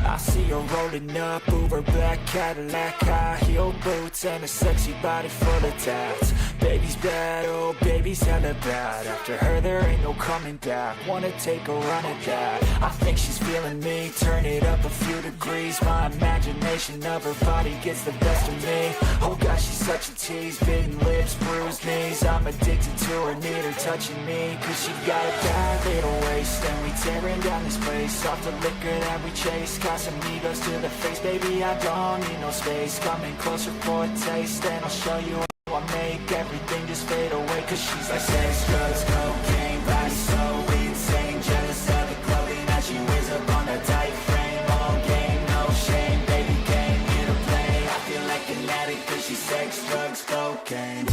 I see her rolling up, Uber black Cadillac, high heel boots and a sexy body full of tats. Baby's bad, oh baby's hella bad. After her there ain't no coming back. Wanna take a run at that. I think she's feeling me, turn it up a few degrees. My imagination of her body gets the best of me. Oh gosh, she's such a tease, bitten lips, bruised knees. I'm addicted to her, need her touching me. Cause she got a bad little waist, and we tearing down this place. Off the liquor that we chase, Casamigos to the face. Baby, I don't need no space, coming closer for a taste. And I'll show you how I make everything just fade away. Cause she's like sex, drugs, cocaine, body so insane. Jealous of the clothing that she wears up on a tight frame. All game, no shame, baby came here to play. I feel like an addict cause she's sex, drugs, cocaine.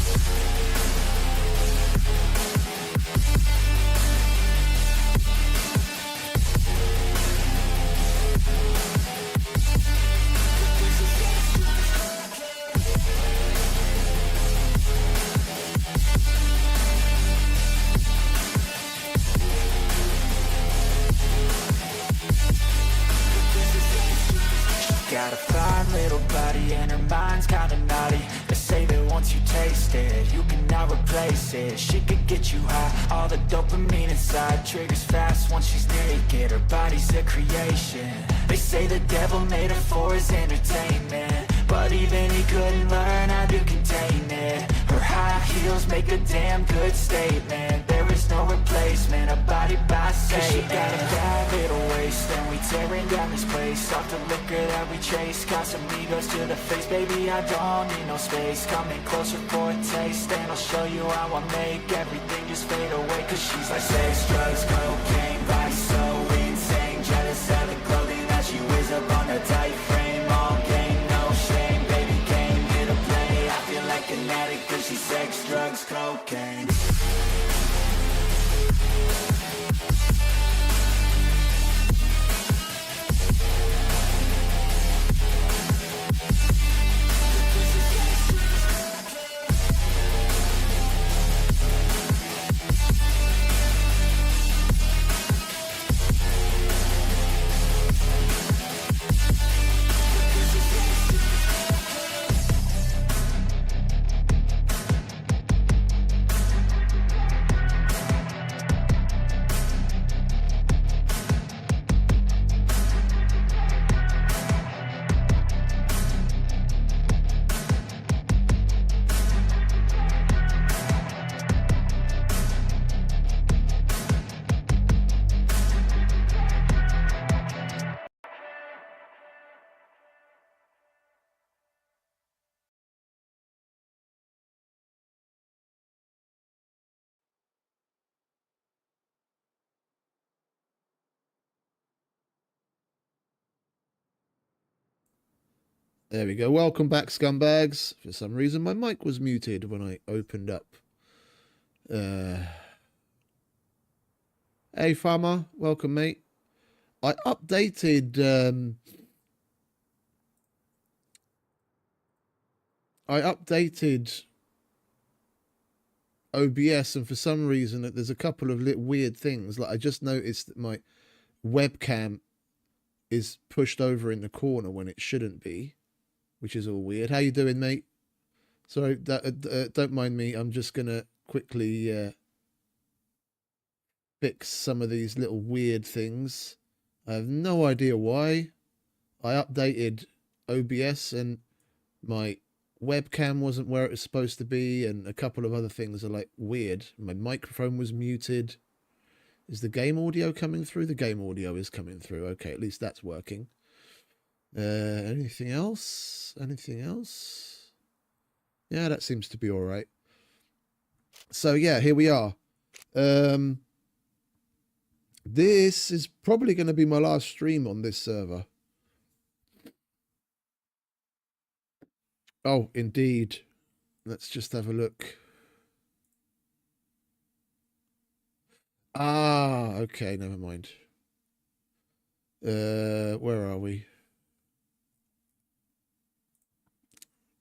Got a fine little body and her mind's kinda naughty. They say that once you taste it, you cannot replace it. She could get you high, all the dopamine inside triggers fast once she's naked. Her body's a creation. They say the devil made her for his entertainment, but even he couldn't learn how to contain it. Her high heels make a damn good statement. There is no replacement, a body by Satan. She got a bad little waist, and we tearing down this place. Off the liquor that we chase, Casamigos to the face. Baby, I don't need no space, coming closer for a taste. And I'll show you how I make everything just fade away. Cause she's like sex, drugs, cocaine, body so insane. Jealous of the clothing that she wears up on a tight frame. All game, no shame, baby came here to play. I feel like an addict cause she's sex, drugs, cocaine. There we go. Welcome back, scumbags. For some reason, my mic was muted when I opened up. Hey, Farmer. Welcome, mate. I updated... OBS, and for some reason, there's a couple of weird things. Like, I just noticed that my webcam is pushed over in the corner when it shouldn't be, which is all weird. How you doing, mate? Sorry, don't mind me. I'm just going to quickly fix some of these little weird things. I have no idea why. I updated OBS and my webcam wasn't where it was supposed to be, and a couple of other things are like weird. My microphone was muted. Is the game audio coming through? The game audio is coming through. Okay, at least that's working. Anything else? Anything else? Yeah, that seems to be all right. So yeah, here we are. This is probably going to be my last stream on this server. Oh, indeed. Let's just have a look. Ah, okay, never mind. Where are we?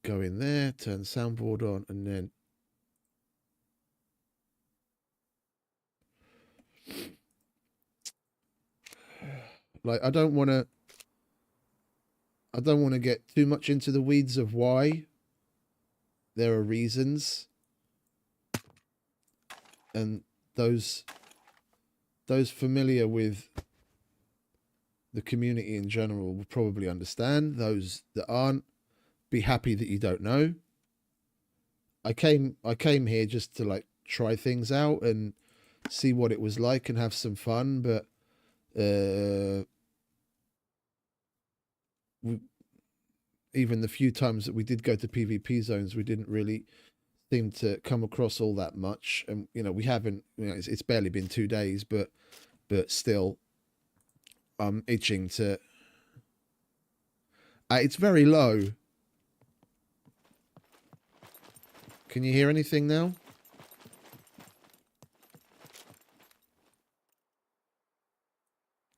Go in there, turn soundboard on, and then like, I don't want to I don't want to get too much into the weeds of why. There are reasons. And those familiar with the community in general will probably understand. Those that aren't, be happy that you don't know. I came here just to like try things out and see what it was like and have some fun, but even the few times that we did go to PvP zones, we didn't really seem to come across all that much. And you know, we haven't, you know, it's barely been 2 days, but still I'm itching to it's very low. Can you hear anything now?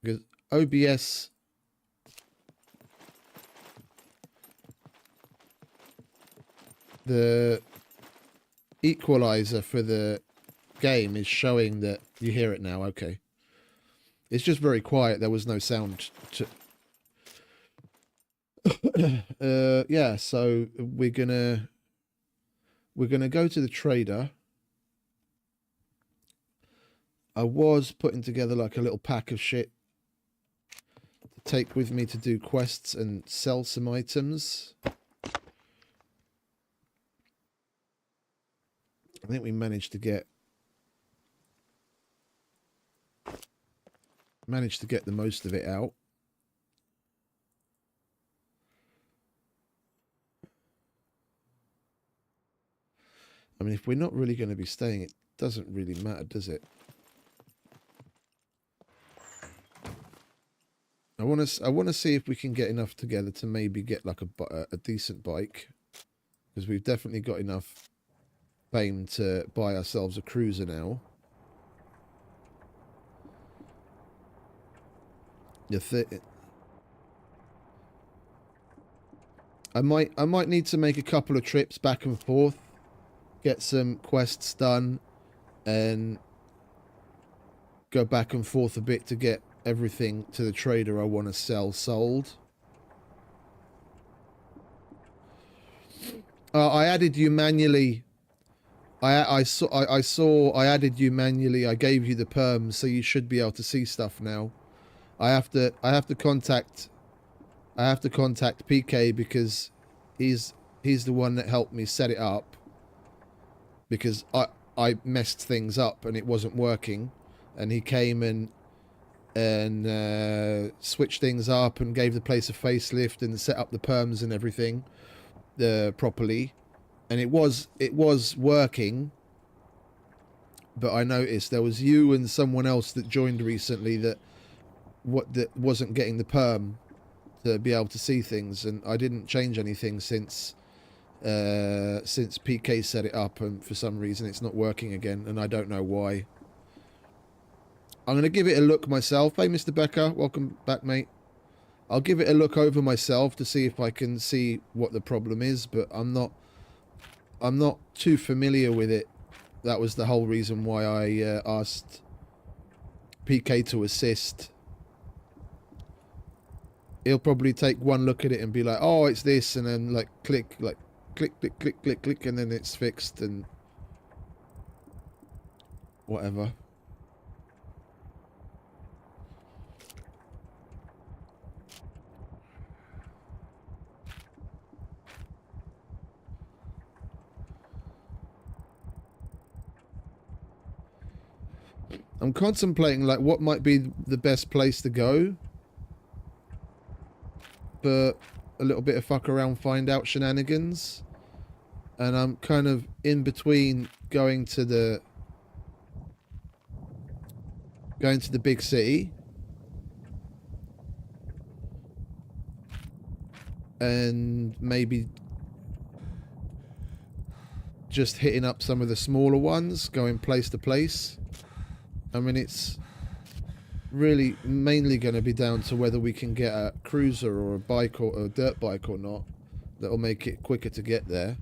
Because OBS the equalizer for the game is showing that you hear it now. Okay. It's just very quiet. There was no sound to yeah, so we're gonna go to the trader. I was putting together like a little pack of shit to take with me to do quests and sell some items. I think we managed to get the most of it out. I mean, if we're not really going to be staying, it doesn't really matter, does it? I want to see if we can get enough together to maybe get like a decent bike, because we've definitely got enough fame to buy ourselves a cruiser now. I might need to make a couple of trips back and forth, get some quests done, and go back and forth a bit to get everything to the trader I want to sell sold. I added you manually. I added you manually. I gave you the perms, so you should be able to see stuff now. I have to contact PK because he's the one that helped me set it up, because I messed things up and it wasn't working, and he came and switched things up and gave the place a facelift and set up the perms and everything properly, and it was working. But I noticed there was you and someone else that joined recently that wasn't getting the perm to be able to see things, and I didn't change anything since PK set it up, and for some reason it's not working again, and I don't know why. I'm going to give it a look myself. Hey, Mr. Becker, welcome back, mate. I'll give it a look over myself to see if I can see what the problem is, but I'm not too familiar with it. That was the whole reason why I asked PK to assist. He'll probably take one look at it and be like, oh, it's this, and then like click, and then it's fixed and whatever. I'm contemplating like what might be the best place to go for a little bit of fuck around, find out shenanigans, and I'm kind of in between going to the big city and maybe just hitting up some of the smaller ones, going place to place. I mean, it's really mainly going to be down to whether we can get a cruiser or a bike or a dirt bike or not. That'll make it quicker to get there.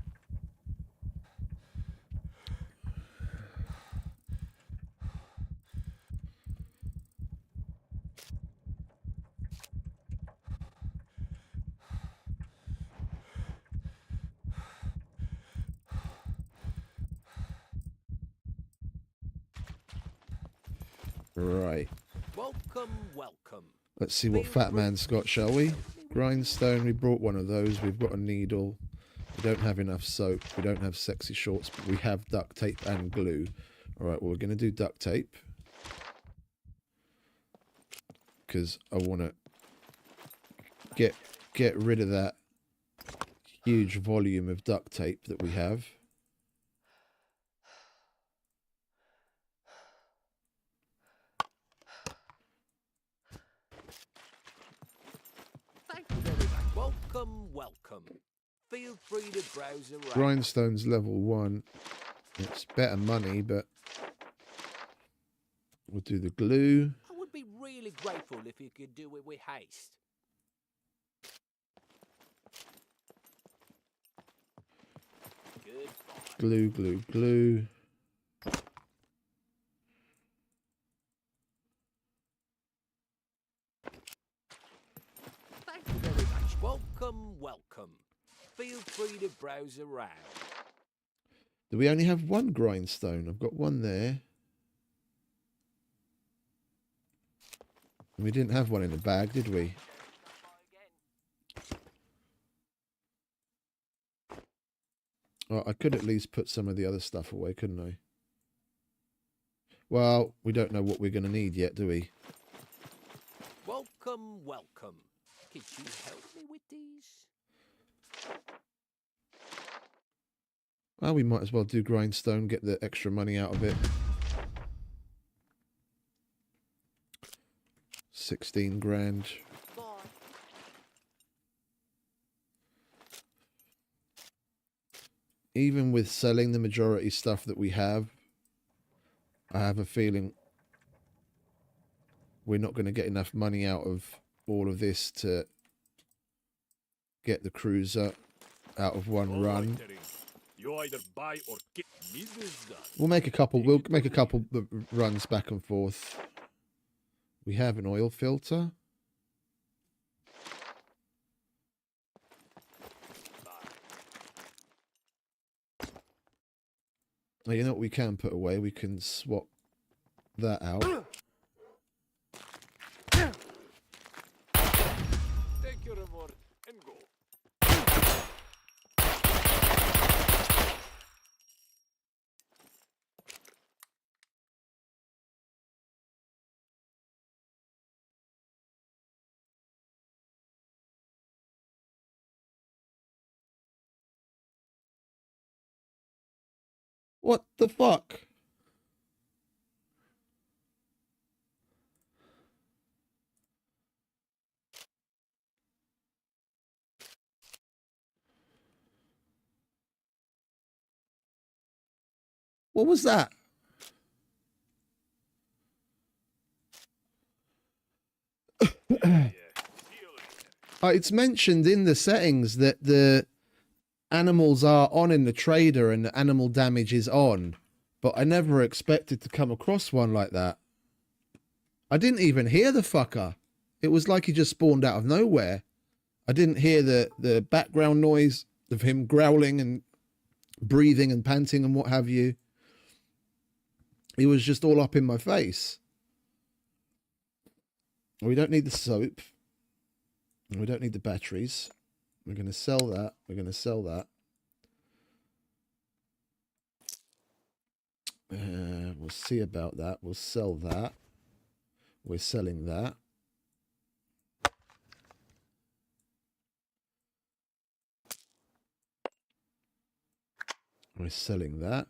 Right. Welcome, welcome. Let's see what Fat Man's got, shall we? Grindstone, we brought one of those. We've got a needle. We don't have enough soap. We don't have sexy shorts, but we have duct tape and glue. Alright, well, we're going to do duct tape. Because I want to get rid of that huge volume of duct tape that we have. Thank you very much. Welcome, welcome. Feel free to browse around. Grindstone's level 1. It's better money, but we'll do the glue. I would be really grateful if you could do it with haste. Good. Glue, glue, glue. Thank you very much. Welcome, welcome. Feel free to browse around. Do we only have one grindstone? I've got one there. We didn't have one in the bag, did we? Well, I could at least put some of the other stuff away, couldn't I? Well, we don't know what we're going to need yet, do we? Welcome, welcome. Could you help me with these? Well, we might as well do grindstone, get the extra money out of it. 16 grand. Bye. Even with selling the majority stuff that we have, I have a feeling we're not going to get enough money out of all of this to get the cruiser out of one run. You either buy or get business done. We'll make a couple runs back and forth. We have an oil filter. Now, you know what we can put away? We can swap that out. Take your reward and go. What the fuck? What was that? It's mentioned in the settings that the animals are on in the trader and the animal damage is on, but I never expected to come across one like that. I didn't even hear the fucker. It was like he just spawned out of nowhere. I didn't hear the background noise of him growling and breathing and panting and what have you. He was just all up in my face. We don't need the soap. We don't need the batteries. We're going to sell that. We're going to sell that. We'll see about that. We'll sell that. We're selling that. We're selling that.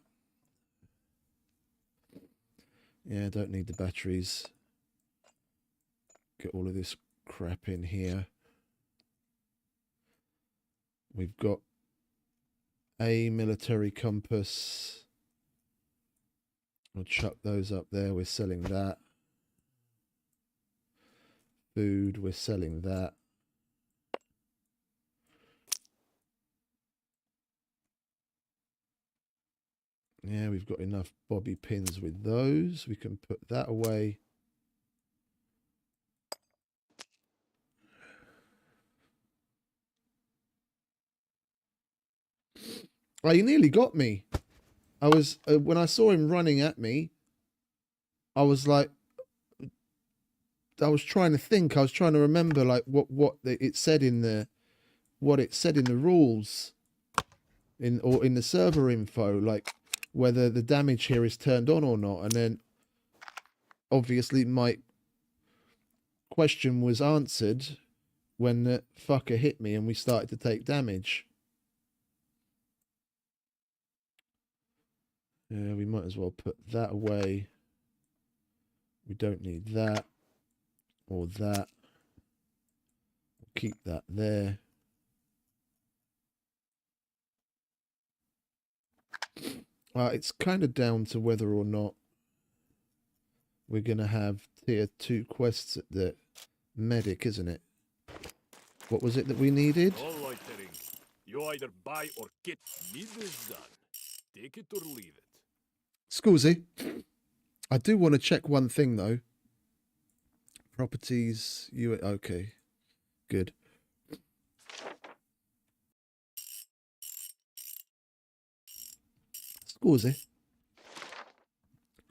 Yeah, don't need the batteries. Get all of this crap in here. We've got a military compass. We'll chuck those up there. We're selling that. Food, we're selling that. Yeah, we've got enough bobby pins with those. We can put that away. Oh, he nearly got me. I was when I saw him running at me, I was like, was trying to think. I was trying to remember like what it said in the rules or in the server info, like whether the damage here is turned on or not. And then obviously my question was answered when the fucker hit me and we started to take damage. Yeah, we might as well put that away. We don't need that or that. Keep that there. It's kind of down to whether or not we're going to have tier 2 quests at the medic, isn't it? What was it that we needed? All right, Terry. You either buy or get. Business done. Take it or leave it. Scusi. I do want to check one thing though. Properties, okay. Good. Scusi.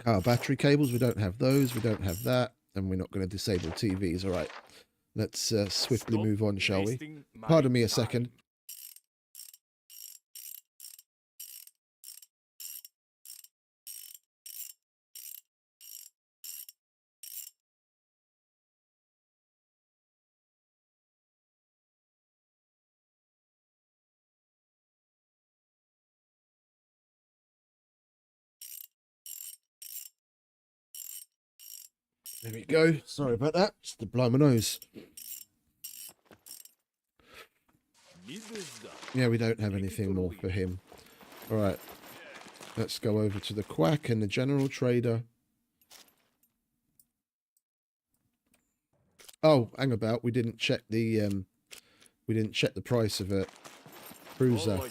Car battery cables, we don't have those, we don't have that, and we're not going to disable TVs. All right. Let's swiftly move on, shall we? Pardon me a second. There we go. Sorry about that. Just to blow my nose. Yeah, we don't have anything more for him. All right. Let's go over to the quack and the general trader. Oh, hang about. We didn't check the price of a cruiser.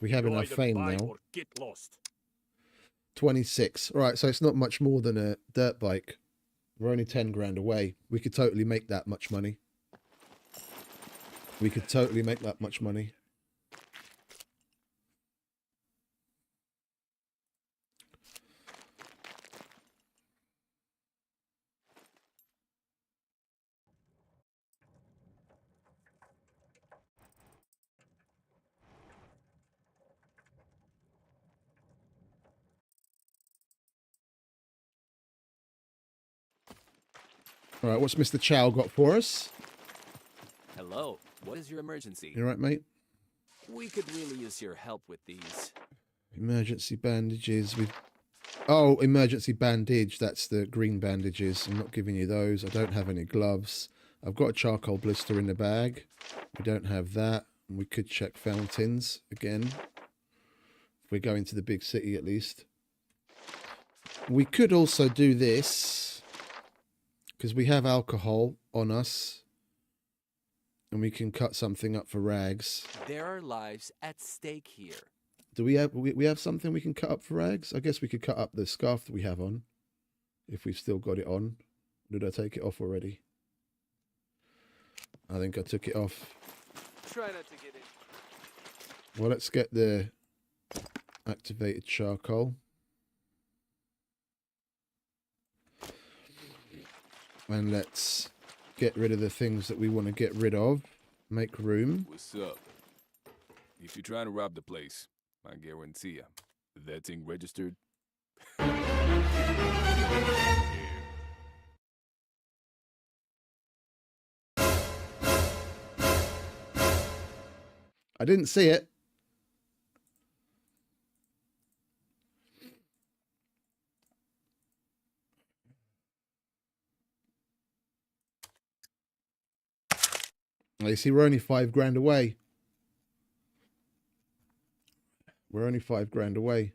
We have enough fame now. 26. All right, so it's not much more than a dirt bike. We're only 10 grand away. We could totally make that much money. We could totally make that much money. All right, what's Mr. Chow got for us? Hello. What is your emergency? You all right, mate? We could really use your help with these. Emergency bandages. Oh, emergency bandage. That's the green bandages. I'm not giving you those. I don't have any gloves. I've got a charcoal blister in the bag. We don't have that. We could check fountains again. If we're going to the big city, at least. We could also do this. Because we have alcohol on us. And we can cut something up for rags. There are lives at stake here. Do we have something we can cut up for rags? I guess we could cut up the scarf that we have on. If we've still got it on. Did I take it off already? I think I took it off. Try not to get in. Well, let's get the activated charcoal. And let's get rid of the things that we want to get rid of. Make room. What's up? If you're trying to rob the place, I guarantee you, that thing registered. I didn't see it. You see, we're only 5 grand away. We're only 5 grand away.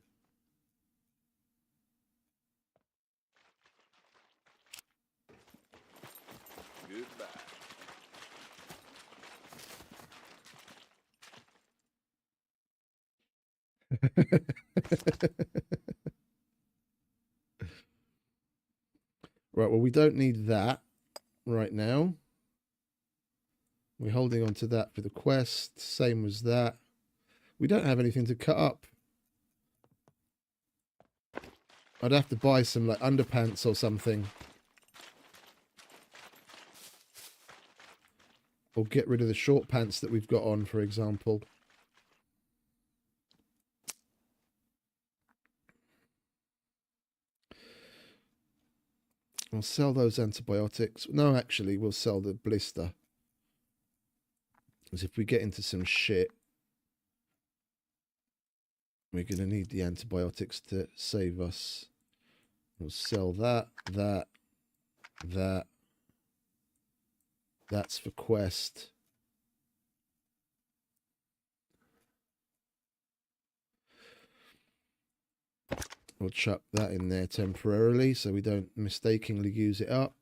Right, well, we don't need that right now. We're holding on to that for the quest. Same as that. We don't have anything to cut up. I'd have to buy some like underpants or something. Or get rid of the short pants that we've got on, for example. We'll sell those antibiotics. No, actually, we'll sell the blister. Because if we get into some shit, we're going to need the antibiotics to save us. We'll sell that. That's for quest. We'll chuck that in there temporarily so we don't mistakenly use it up.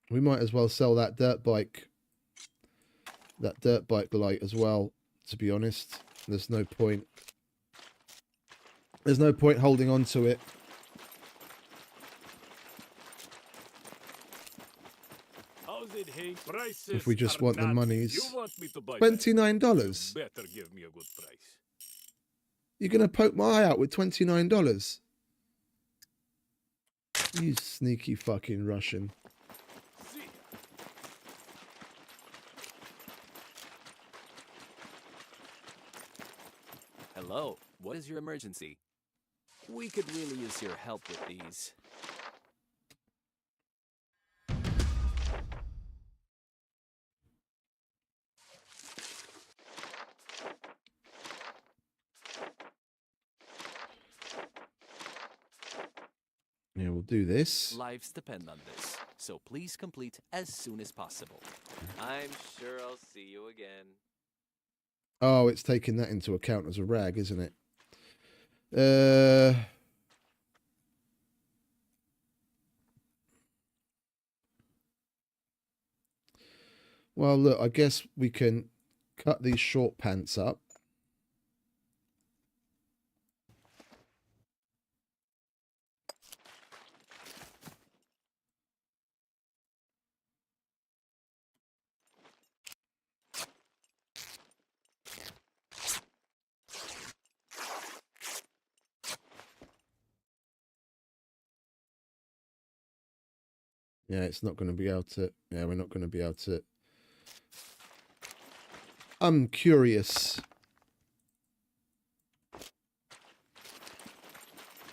We might as well sell that dirt bike light as well, to be honest. There's no point. There's no point holding on to it. If we just want the monies. $29. Better give me a good price. You're going to poke my eye out with $29? You sneaky fucking Russian. Hello, what is your emergency? We could really use your help with these. Yeah, we'll do this. Lives depend on this, so please complete as soon as possible. I'm sure I'll see you again. Oh, it's taking that into account as a rag, isn't it? Well, look, I guess we can cut these short pants up. Yeah, it's not going to be able to... Yeah, we're not going to be able to... I'm curious.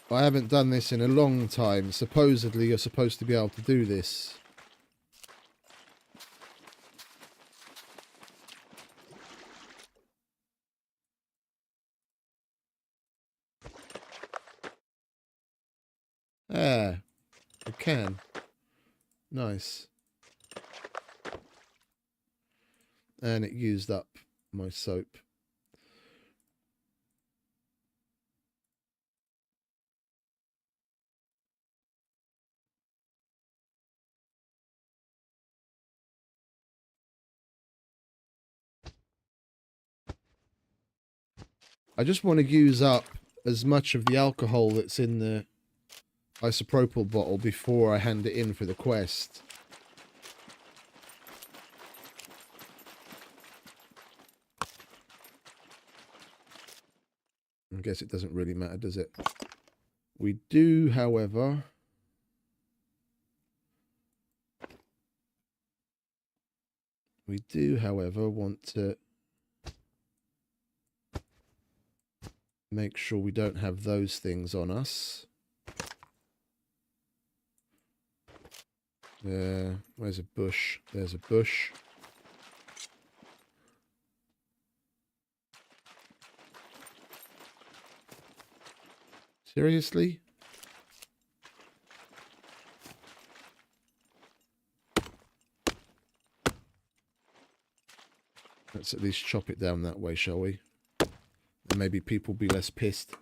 I haven't done this in a long time. Supposedly, you're supposed to be able to do this. Ah, I can. Nice. And it used up my soap. I just want to use up as much of the alcohol that's in the isopropyl bottle before I hand it in for the quest. I guess it doesn't really matter, does it? We do, however... want to make sure we don't have those things on us. Where's a bush? There's a bush. Seriously? Let's at least chop it down that way, shall we? And maybe people will be less pissed.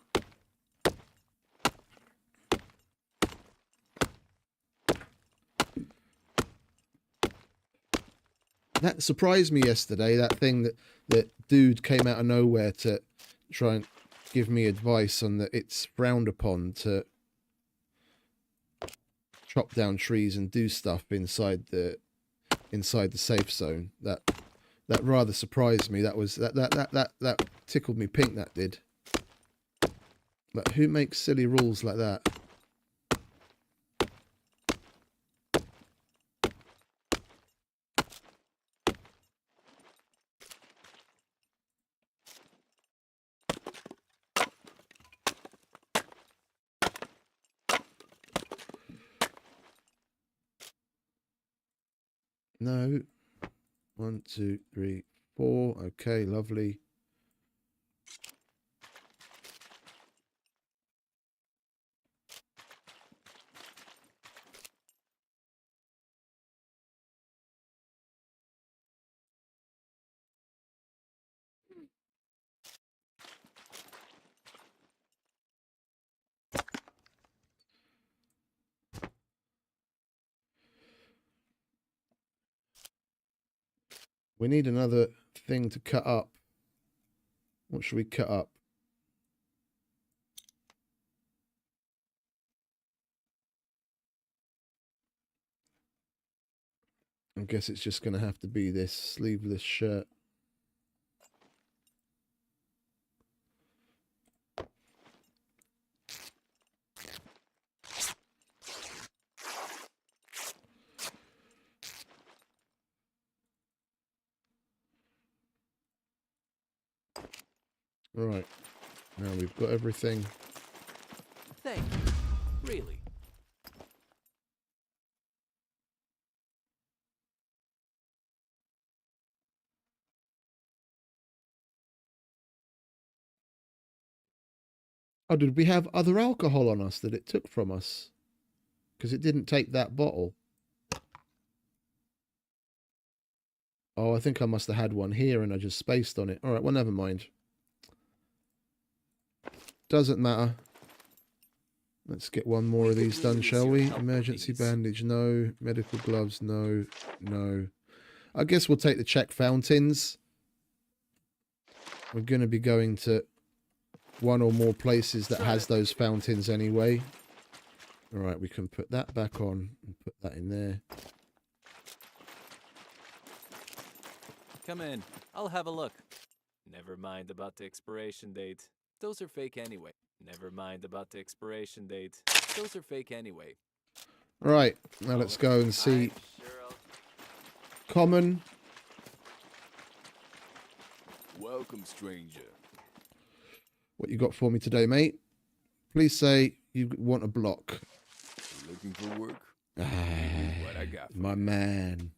That surprised me yesterday, that thing that dude came out of nowhere to try and give me advice on that it's frowned upon to chop down trees and do stuff inside the safe zone. That rather surprised me. That tickled me pink, that did. Like, who makes silly rules like that? No. 1, 2, 3, 4. Okay, lovely. We need another thing to cut up. What should we cut up? I guess it's just going to have to be this sleeveless shirt. Right. Now we've got everything. Thank you. Really. Oh, did we have other alcohol on us that it took from us? Because it didn't take that bottle. Oh, I think I must have had one here and I just spaced on it. All right, well, never mind. Doesn't matter. Let's get one more of these done, shall we? Emergency bandage, no. Medical gloves, no. No. I guess we'll take the check fountains. We're going to be going to one or more places that has those fountains anyway. All right, we can put that back on and put that in there. Come in. I'll have a look. Never mind about the expiration date. Those are fake anyway. Never mind about the expiration date. Those are fake anyway. All right, now let's go and see. Common. Welcome, stranger. What you got for me today, mate? Please say you want a block. You looking for work? Ah, What I got for my you. man.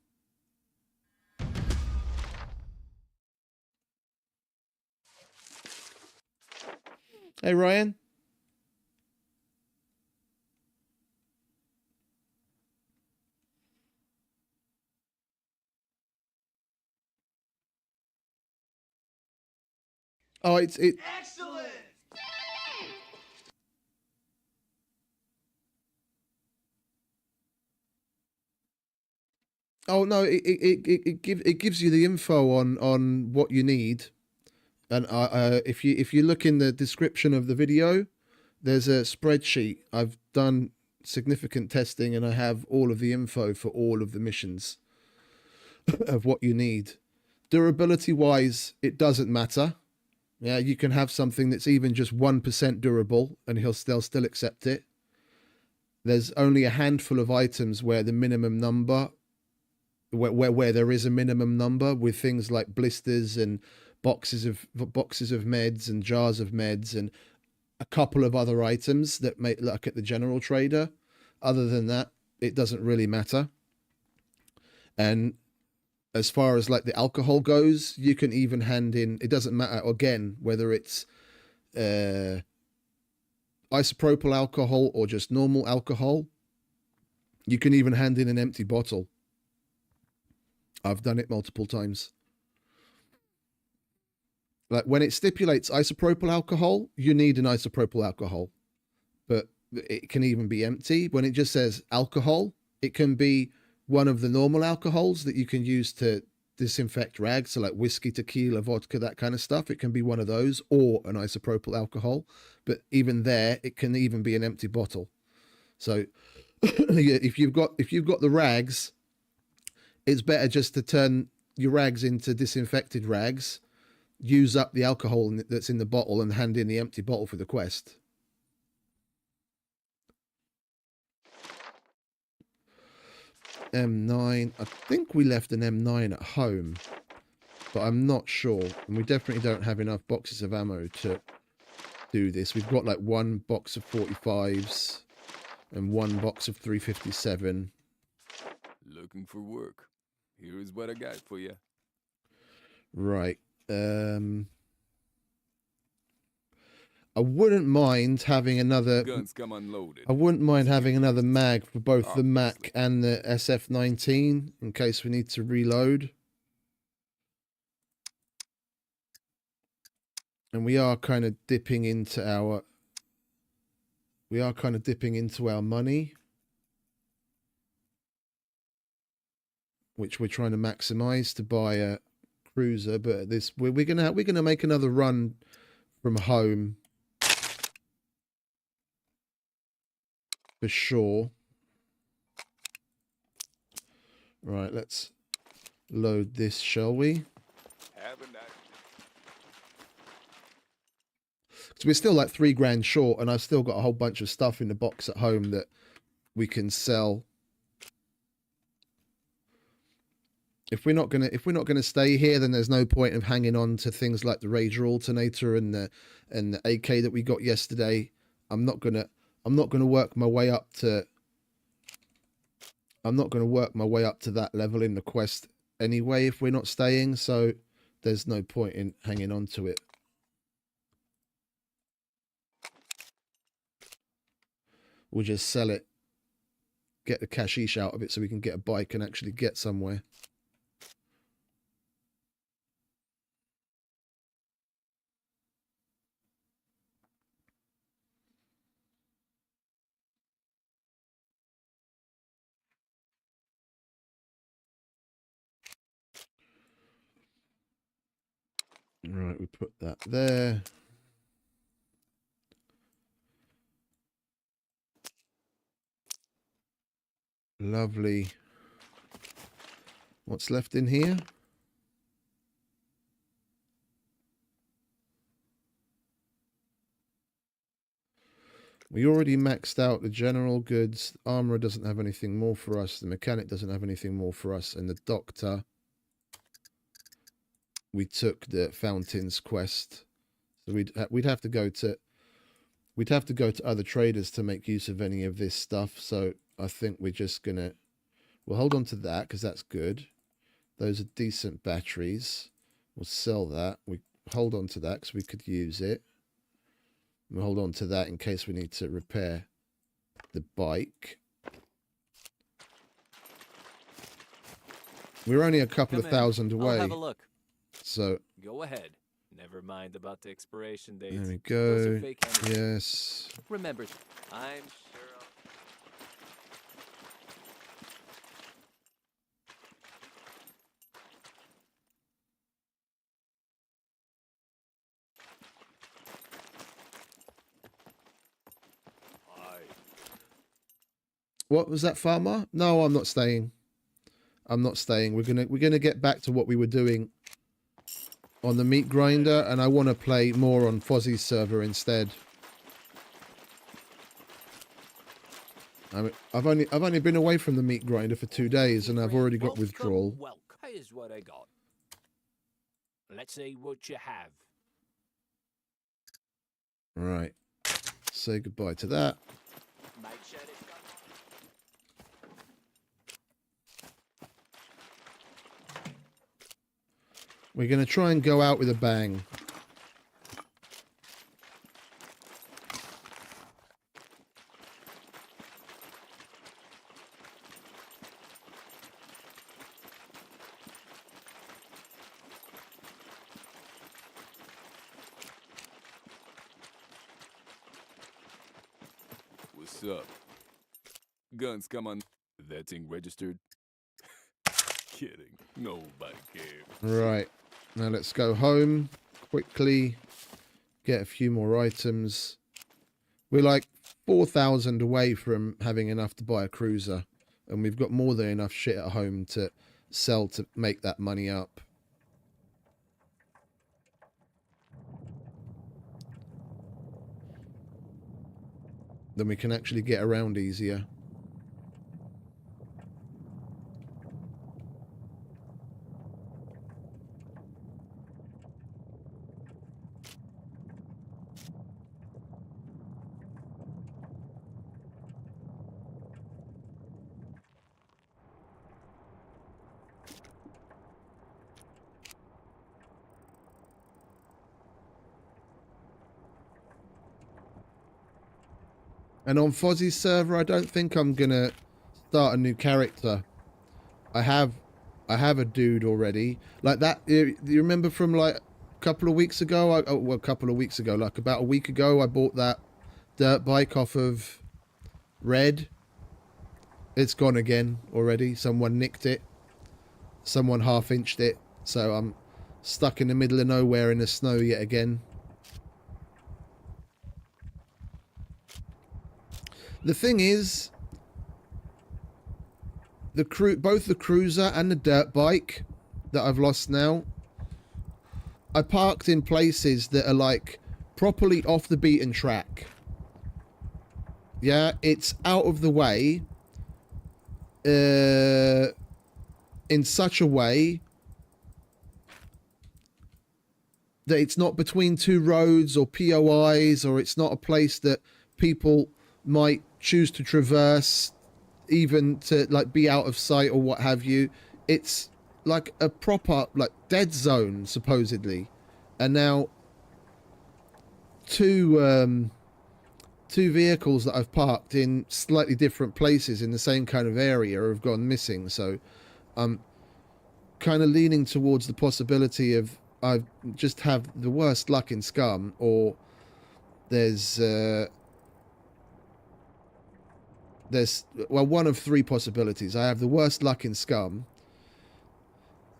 Hey, Ryan. Oh, it's Excellent! oh no, it gives you the info on what you need, and if you look in the description of the video, there's a spreadsheet. I've done significant testing and I have all of the info for all of the missions of what you need. Durability wise, it doesn't matter. Yeah, you can have something that's even just 1% durable and they'll still accept it. There's only a handful of items where the minimum number, where there is a minimum number, with things like blisters and boxes of meds and jars of meds and a couple of other items that may look at the general trader. Other than that, it doesn't really matter. And as far as like the alcohol goes, you can even hand in, it doesn't matter again whether it's isopropyl alcohol or just normal alcohol. You can even hand in an empty bottle. I've done it multiple times. Like when it stipulates isopropyl alcohol, you need an isopropyl alcohol, but it can even be empty. When it just says alcohol, it can be one of the normal alcohols that you can use to disinfect rags, so like whiskey, tequila, vodka, that kind of stuff. It can be one of those or an isopropyl alcohol, but even there, it can even be an empty bottle. So if you've got the rags, it's better just to turn your rags into disinfected rags, use up the alcohol that's in the bottle and hand in the empty bottle for the quest. M9. I think we left an M9 at home, but I'm not sure. And we definitely don't have enough boxes of ammo to do this. We've got like one box of 45s and one box of 357. Looking for work. Here is what I got for you. Right. I wouldn't mind having another. Guns come unloaded. I wouldn't mind having another mag for both the Mac Obviously. and the SF-19 in case we need to reload. And we are kind of dipping into our. We are kind of dipping into our money, which we're trying to maximize to buy a cruiser. But this we're gonna make another run from home for sure. Right, let's load this, shall we? Have a nice. Because we're still like $3 short, and I've still got a whole bunch of stuff in the box at home that we can sell. If we're not gonna stay here, then there's no point of hanging on to things like the Rager alternator and the AK that we got yesterday. I'm not gonna work my way up to. I'm not gonna work my way up to that level in the quest anyway if we're not staying. So there's no point in hanging on to it. We'll just sell it, get the cashish out of it so we can get a bike and actually get somewhere. Right, we put that there. Lovely. What's left in here? We already maxed out the general goods. The armorer doesn't have anything more for us. The mechanic doesn't have anything more for us. And the doctor, we took the fountains quest. So we'd have to go to other traders to make use of any of this stuff. So I think we're just gonna we'll hold on to that because that's good. Those are decent batteries. We'll sell that. We hold on to that because we could use it. We'll hold on to that in case we need to repair the bike. We're only a couple of thousand away. I'll have a look. So Go ahead. Never mind about the expiration date. there we Those go. are fake anyway. Yes. Remember, I'm sure Aye. What was that, farmer? No, I'm not staying. I'm not staying. We're gonna get back to what we were doing on the meat grinder, and I want to play more on Fozzie's server instead. I mean, I've only been away from the meat grinder for 2 days, and I've already got withdrawal. Welcome. Here's what I got. Let's see what you have. Right. Say goodbye to that. Make sure it's got We're gonna try and go out with a bang. What's up? Guns come on. That thing registered? Kidding. Nobody cares. Right. Now let's go home quickly. Get a few more items. We're like 4,000 away from having enough to buy a cruiser, and we've got more than enough shit at home to sell to make that money up. Then we can actually get around easier. And on Fozzie's server, I don't think I'm gonna start a new character. I have a dude already. Like that, you remember from like a couple of weeks ago? Like about a week ago, I bought that dirt bike off of Red. It's gone again already. Someone nicked it. Someone half-inched it. So I'm stuck in the middle of nowhere in the snow yet again. The thing is, both the cruiser and the dirt bike that I've lost now, I parked in places that are like properly off the beaten track. Yeah, it's out of the way in such a way that it's not between two roads or POIs, or it's not a place that people might choose to traverse even to like be out of sight or what have you. It's like a proper like dead zone supposedly, and now two vehicles that I've parked in slightly different places in the same kind of area have gone missing. So I'm kind of leaning towards the possibility of I just have the worst luck in SCUM, or there's well, one of three possibilities. I have the worst luck in SCUM.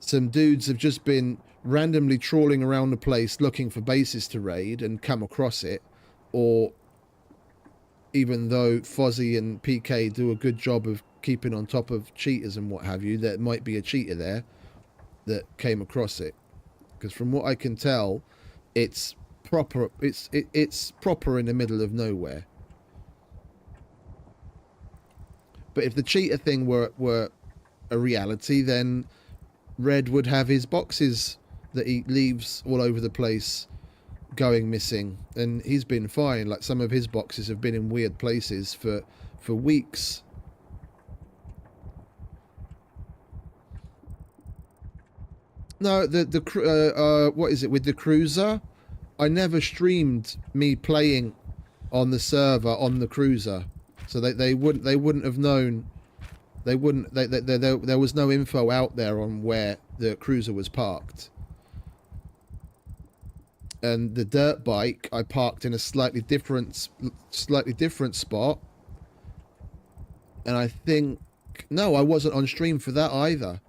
Some dudes have just been randomly trawling around the place looking for bases to raid and come across it, or even though Fozzie and PK do a good job of keeping on top of cheaters and what have you, there might be a cheater there that came across it. Because from what I can tell, it's proper. It's proper in the middle of nowhere. But if the cheater thing were a reality, then Red would have his boxes that he leaves all over the place going missing, and he's been fine. Like some of his boxes have been in weird places for weeks. No, what is it with the cruiser? I never streamed me playing on the server on the cruiser, so they wouldn't have known. There was no info out there on where the cruiser was parked. And the dirt bike I parked in a slightly different spot. And I think no, I wasn't on stream for that either.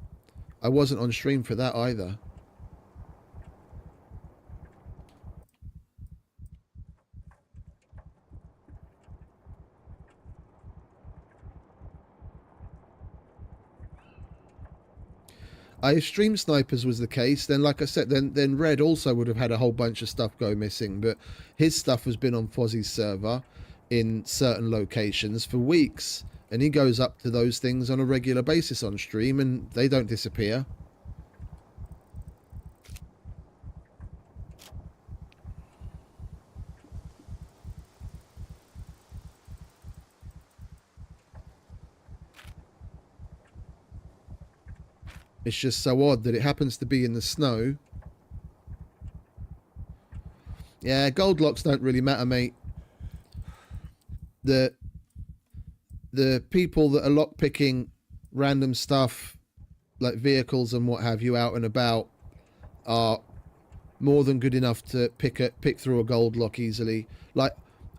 If Stream Snipers was the case, then like I said, then Red also would have had a whole bunch of stuff go missing. But his stuff has been on Fozzie's server in certain locations for weeks, and he goes up to those things on a regular basis on stream, and they don't disappear. It's just so odd that it happens to be in the snow. Yeah, gold locks don't really matter, mate. The people that are lockpicking random stuff, like vehicles and what have you, out and about, are more than good enough to pick through a gold lock easily. Like,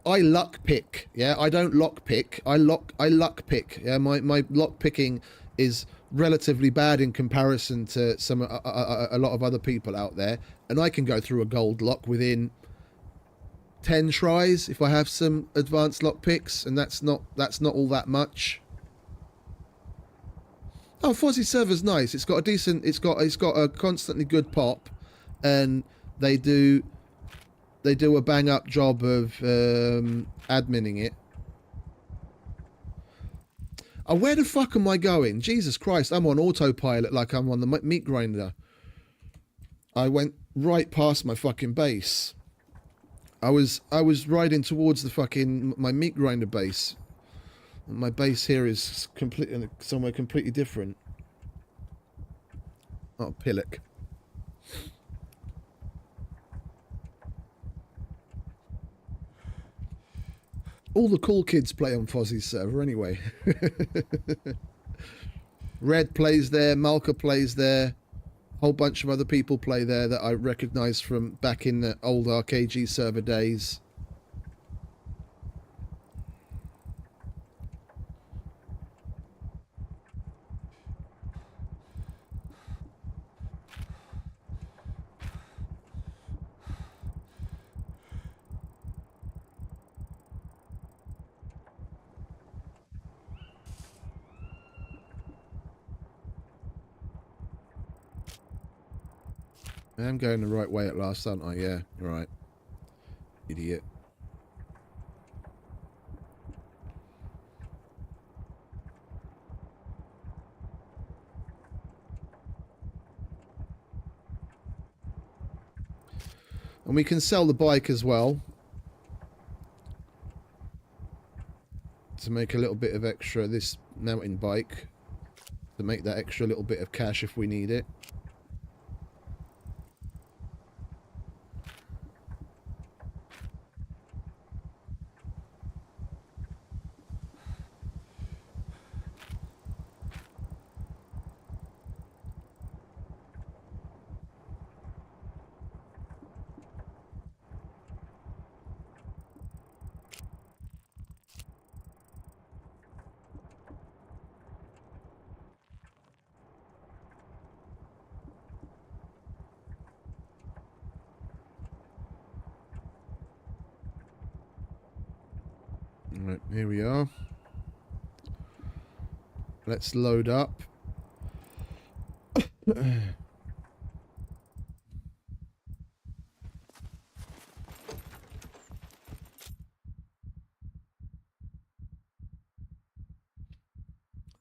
I luck pick, yeah. I don't lock pick. I luck pick. Yeah, my lock picking is relatively bad in comparison to a lot of other people out there, and I can go through a gold lock within 10 tries if I have some advanced lock picks, and that's not all that much. Oh, Fozzie server's nice. It's got a decent. It's got a constantly good pop, and they do a bang up job of adminning it. Oh, where the fuck am I going? Jesus Christ, I'm on autopilot like I'm on the meat grinder. I went right past my fucking base. I was riding towards the fucking my meat grinder base. My base here is somewhere completely different. Oh, pillock. All the cool kids play on Fozzie's server anyway. Red plays there, Malka plays there, a whole bunch of other people play there that I recognise from back in the old RKG server days. I'm going the right way at last, aren't I? Yeah, right. Idiot. And we can sell the bike as well. To make a little bit of extra, this mountain bike. To make that extra little bit of cash if we need it. Right, here we are. Let's load up.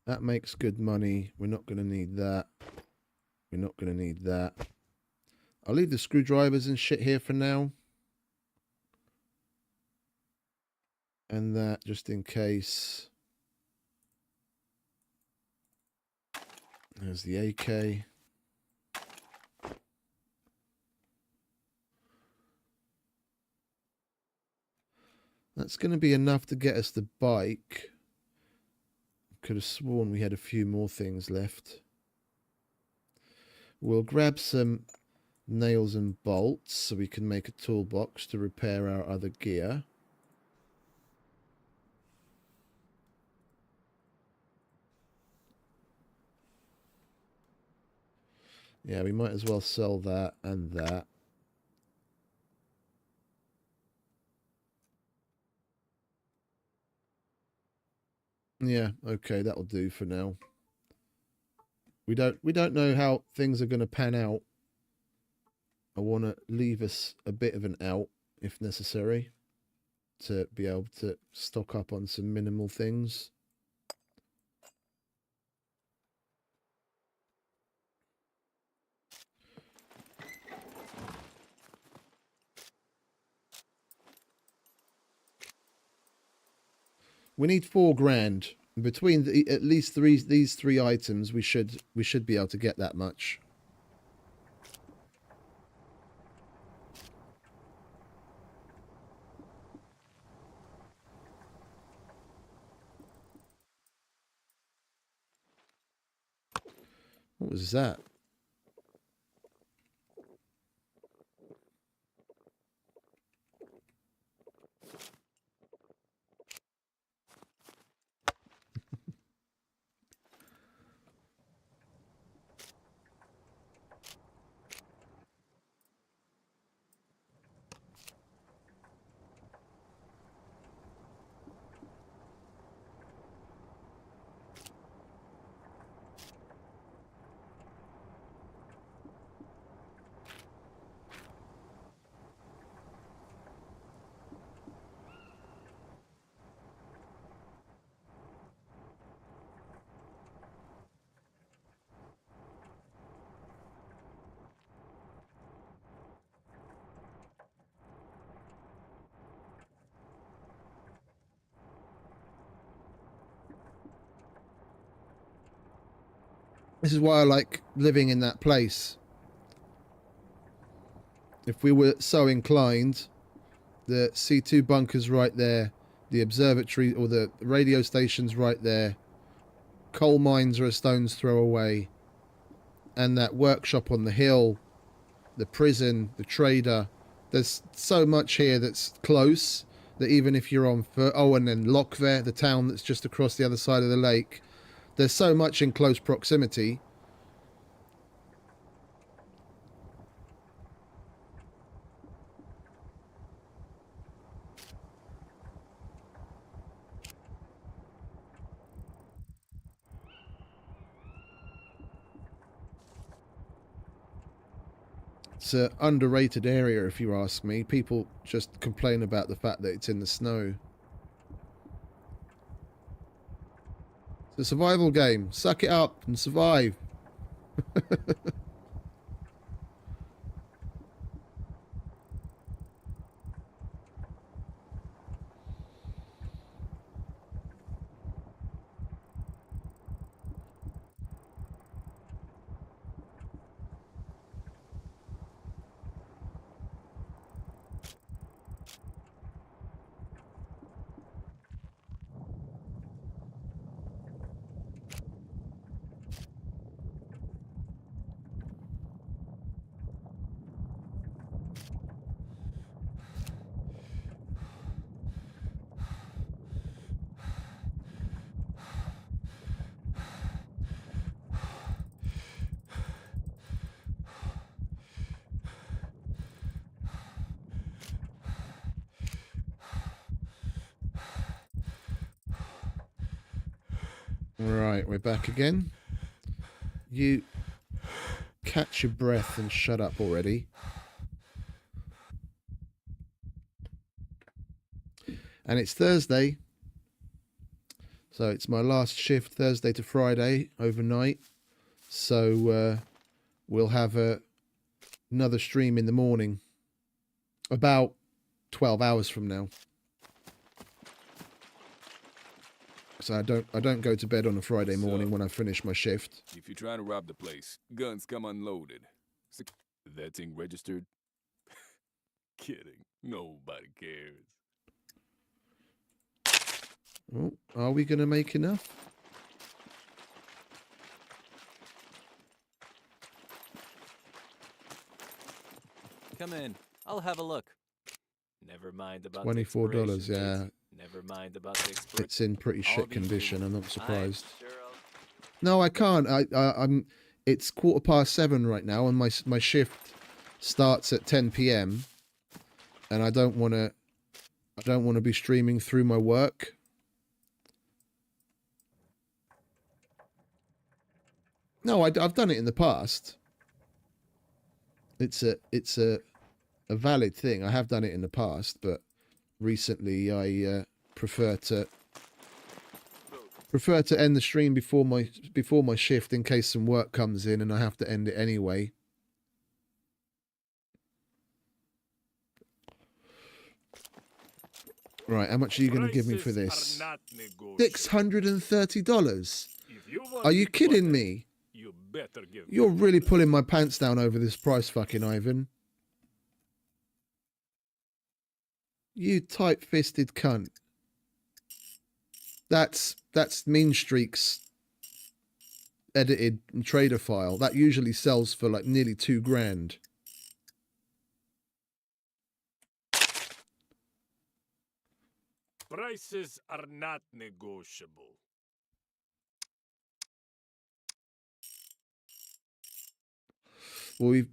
That makes good money. We're not going to need that. We're not going to need that. I'll leave the screwdrivers and shit here for now. And that just in case. There's the AK. That's going to be enough to get us the bike. Could have sworn we had a few more things left. We'll grab some nails and bolts so we can make a toolbox to repair our other gear. Yeah, we might as well sell that and that. Yeah, okay, that'll do for now. We don't know how things are going to pan out. I want to leave us a bit of an out if necessary to be able to stock up on some minimal things. We need 4 grand. Between at least these three items, we should be able to get that much. What was that? This is why I like living in that place. If we were so inclined, the C2 bunker's right there. The observatory or the radio station's right there. Coal mines are a stone's throw away. And that workshop on the hill, the prison, the trader. There's so much here that's close that even if you're on foot... Oh, and then Lockver, the town that's just across the other side of the lake. There's so much in close proximity. It's an underrated area, if you ask me. People just complain about the fact that it's in the snow. It's a survival game. Suck it up and survive. Right, we're back again. You catch your breath and shut up already. And it's Thursday. So it's my last shift, Thursday to Friday, overnight. So we'll have another stream in the morning. About 12 hours from now. So I don't go to bed on a Friday morning when I finish my shift. If you're trying to rob the place, guns come unloaded. That thing registered? Kidding. Nobody cares. Oh, are we going to make enough? Come in. I'll have a look. Never mind about $24, the yeah. Never mind about the expiration. It's in pretty I'll shit be condition. I'm not I'm surprised. sure No, I can't. I'm. It's 7:15 right now, and my shift starts at 10 p.m. and I don't want to be streaming through my work. No, I've done it in the past. It's a valid thing. I have done it in the past, but recently I prefer to end the stream before my shift in case some work comes in and I have to end it anyway. Right, how much are you going to give me for this? $630. Are you kidding me? You better give me. You're really pulling my pants down over this price, fucking Ivan. You tight-fisted cunt. That's Mean Streak's edited trader file. That usually sells for like nearly $2,000. Prices are not negotiable. Well, we've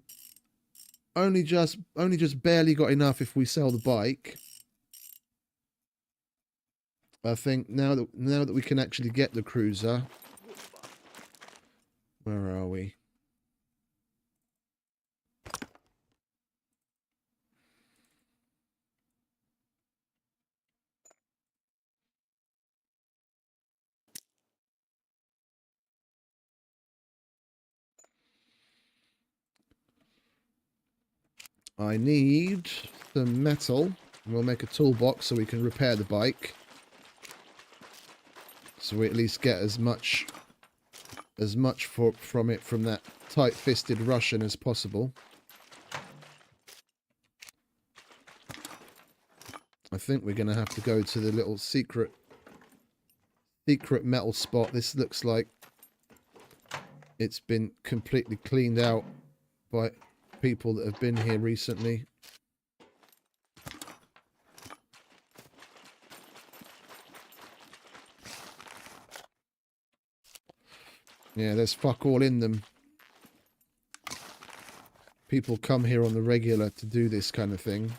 only just barely got enough if we sell the bike. I think now that we can actually get the cruiser. Where are we? I need some metal. We'll make a toolbox so we can repair the bike. So we at least get as much from it from that tight-fisted Russian as possible. I think we're going to have to go to the little secret metal spot. This looks like it's been completely cleaned out by people that have been here recently. Yeah, there's fuck all in them. People come here on the regular to do this kind of thing,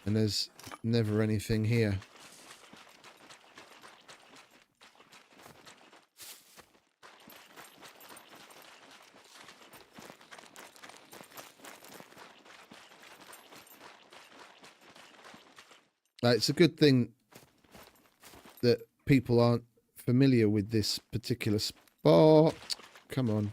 and there's never anything here. It's a good thing that people aren't familiar with this particular spot. Come on.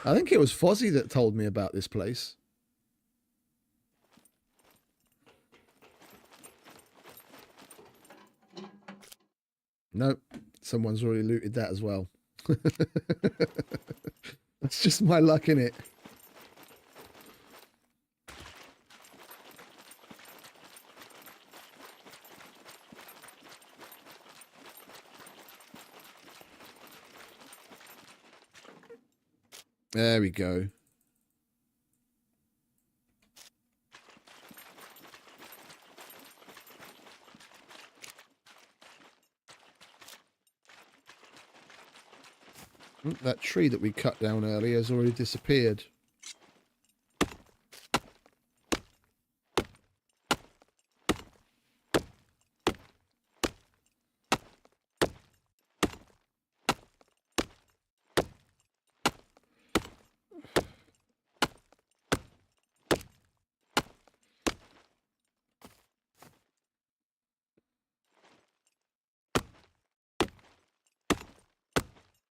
I think it was Fozzie that told me about this place. Nope. Someone's already looted that as well. That's just my luck, innit? There we go. That tree that we cut down earlier has already disappeared.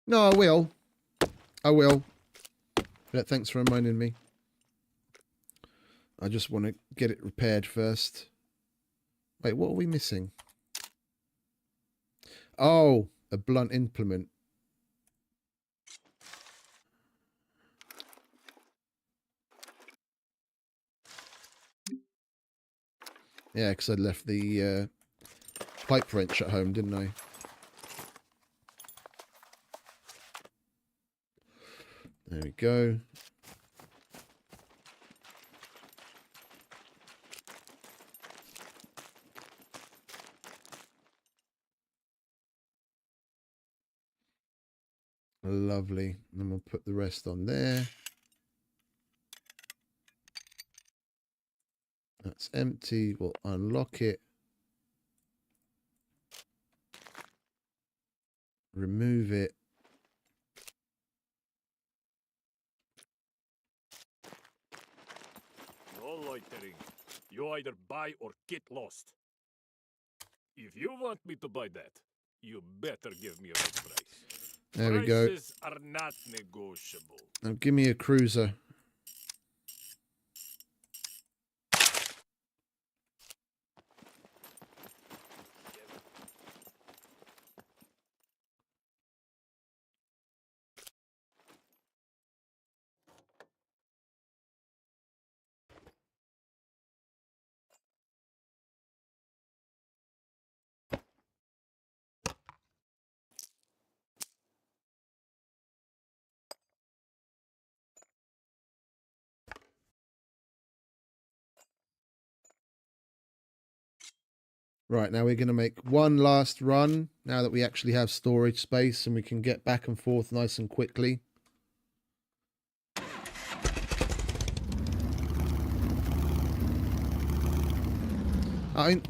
No, I will. I will. Yeah, thanks for reminding me. I just want to get it repaired first. Wait, what are we missing? Oh, a blunt implement. Yeah, because I left the pipe wrench at home, didn't I? There we go. Lovely. And then we'll put the rest on there. That's empty. We'll unlock it. Remove it. Loitering. You either buy or get lost. If you want me to buy that, you better give me a good price. There we go. Prices are not negotiable. Now give me a cruiser. Right, now we're going to make one last run, now that we actually have storage space and we can get back and forth nice and quickly. I'm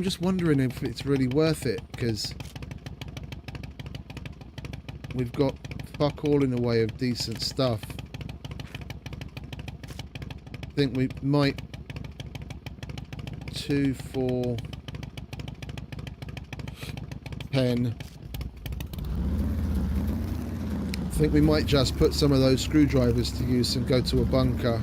just wondering if it's really worth it, because we've got fuck all in the way of decent stuff. I think we might 2, 4... 10. I think we might just put some of those screwdrivers to use and go to a bunker.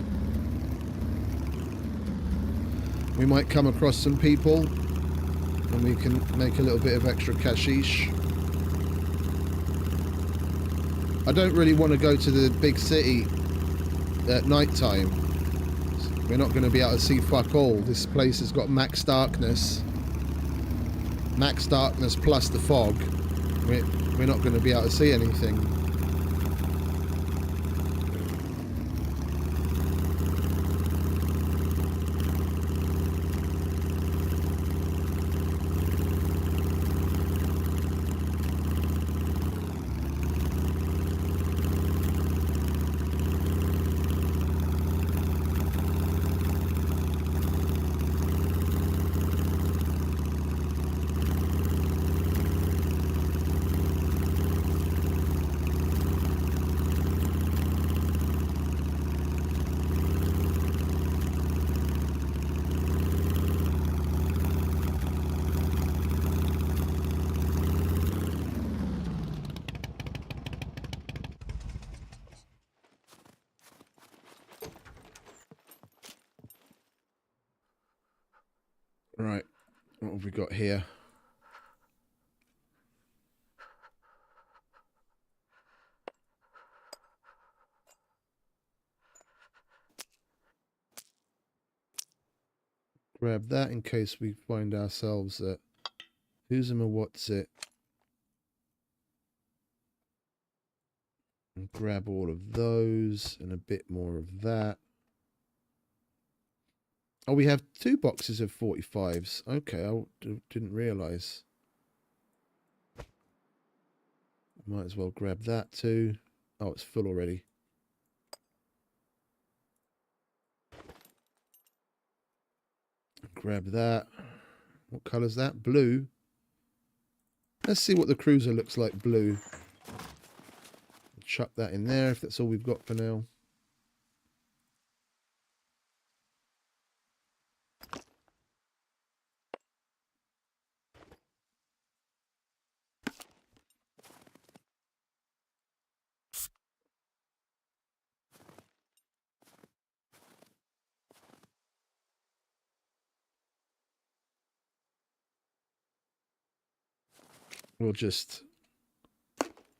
We might come across some people and we can make a little bit of extra cashish. I don't really want to go to the big city at night time. We're not going to be able to see fuck all. This place has got max darkness. Max darkness plus the fog. We're not going to be able to see anything. Right, what have we got here? Grab that in case we find ourselves at who's him or what's it. And grab all of those and a bit more of that. Oh, we have 2 boxes of 45s. Okay, I didn't realise. Might as well grab that too. Oh, it's full already. Grab that. What colour's that? Blue. Let's see what the cruiser looks like blue. Chuck that in there if that's all we've got for now.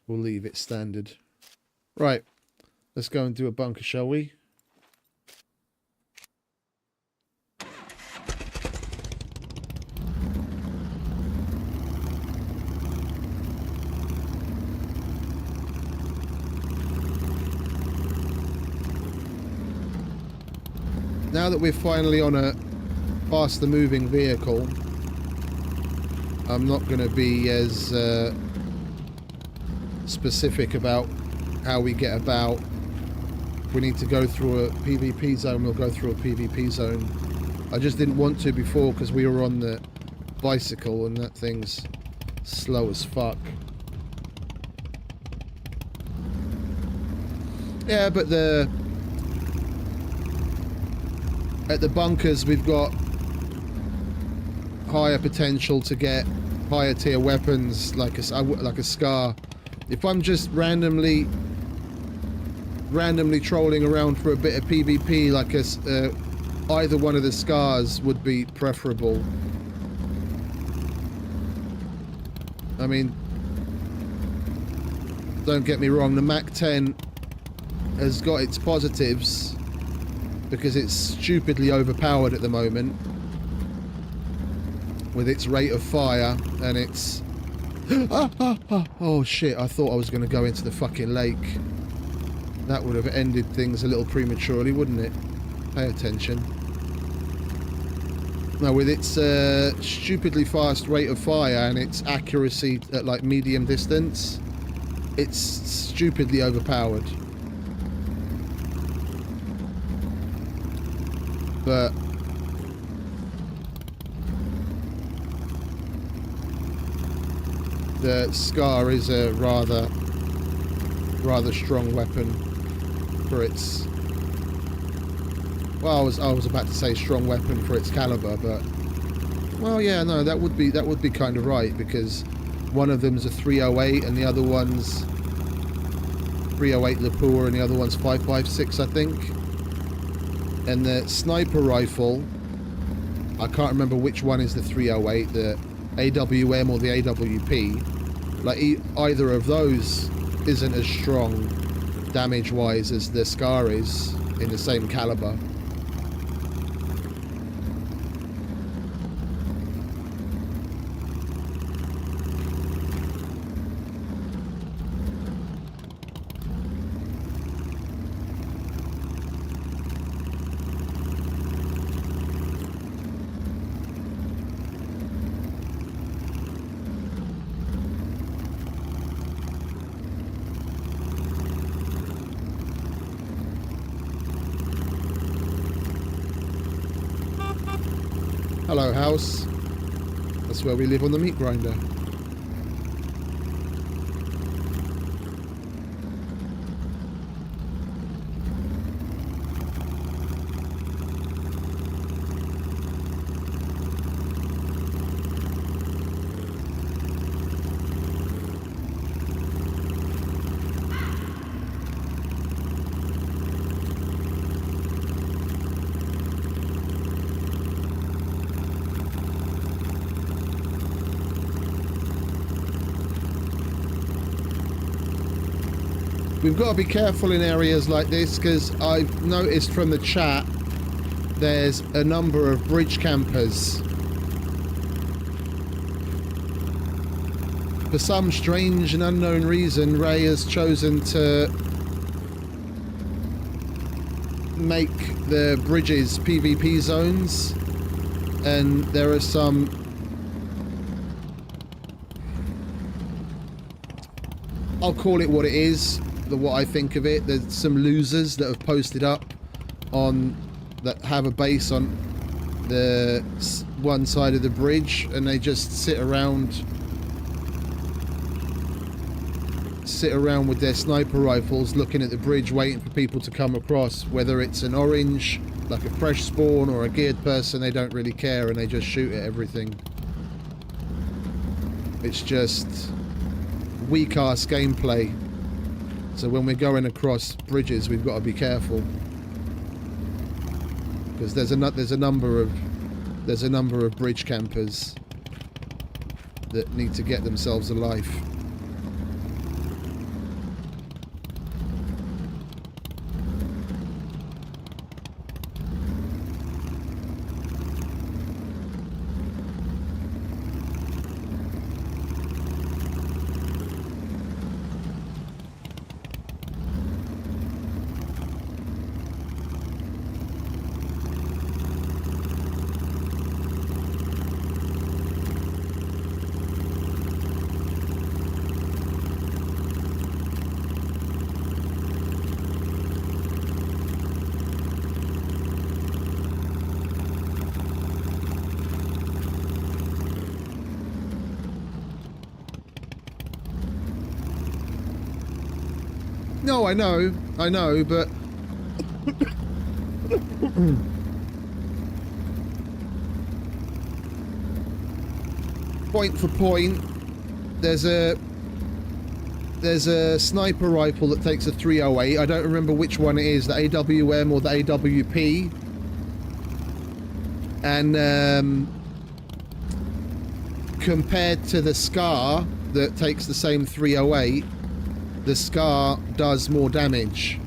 We'll leave it standard. Right, let's go and do a bunker, shall we? Now that we're finally on a faster moving vehicle, I'm not going to be as specific about how we get about. If we need to go through a PvP zone, we'll go through a PvP zone. I just didn't want to before because we were on the bicycle and that thing's slow as fuck. Yeah, but at the bunkers we've got higher potential to get higher tier weapons like a SCAR. If I'm just randomly trolling around for a bit of PvP, like either one of the SCARs would be preferable. I mean, don't get me wrong, the MAC-10 has got its positives because it's stupidly overpowered at the moment with its rate of fire and its... Oh shit, I thought I was going to go into the fucking lake. That would have ended things a little prematurely, wouldn't it? Pay attention. Now, with its stupidly fast rate of fire and its accuracy at like medium distance, it's stupidly overpowered. But the SCAR is a rather strong weapon for its... Well, I was about to say strong weapon for its caliber, but well, yeah, no, that would be kind of right, because one of them's a 308 and the other one's 308 Lapua and the other one's 5.56, I think. And the sniper rifle, I can't remember which one is the 308, the AWM or the AWP. Like either of those isn't as strong damage-wise as the Scar is in the same caliber. Hello, house. That's where we live on the meat grinder. We've got to be careful in areas like this because I've noticed from the chat there's a number of bridge campers. For some strange and unknown reason, Ray has chosen to make the bridges PvP zones, and there are some I'll call it what it is, what I think of it. There's some losers that have posted up on that have a base on the one side of the bridge, and they just sit around with their sniper rifles looking at the bridge waiting for people to come across, whether it's an orange like a fresh spawn or a geared person. They don't really care and they just shoot at everything. It's just weak ass gameplay. So when we're going across bridges, we've got to be careful because there's a number of bridge campers that need to get themselves a life. No, I know, but point for point, there's a sniper rifle that takes a 308. I don't remember which one it is, the AWM or the AWP. And compared to the Scar that takes the same 308, the Scar does more damage.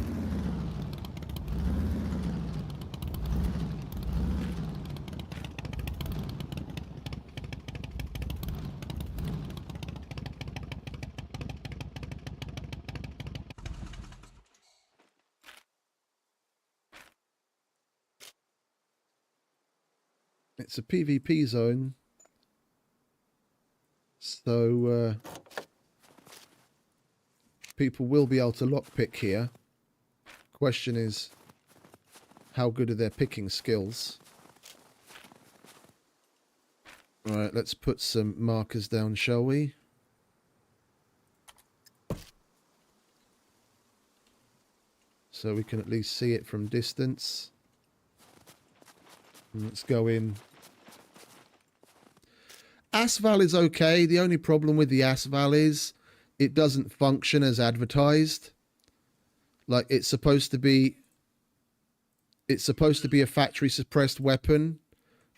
It's a PvP zone, so people will be able to lockpick here. Question is, how good are their picking skills? Right, let's put some markers down, shall we? So we can at least see it from distance. Let's go in. Asval is okay. The only problem with the Asval is it doesn't function as advertised. Like it's supposed to be a factory suppressed weapon,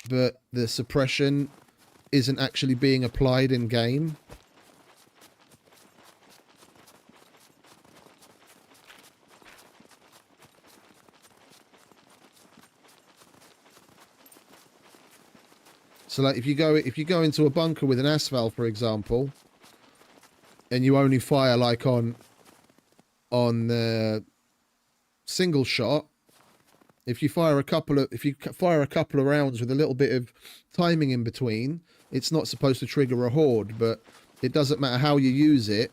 but the suppression isn't actually being applied in game. So like if you go into a bunker with an asphalt, for example, and you only fire like on the single shot, if you fire a couple of rounds with a little bit of timing in between, it's not supposed to trigger a horde, but it doesn't matter how you use it,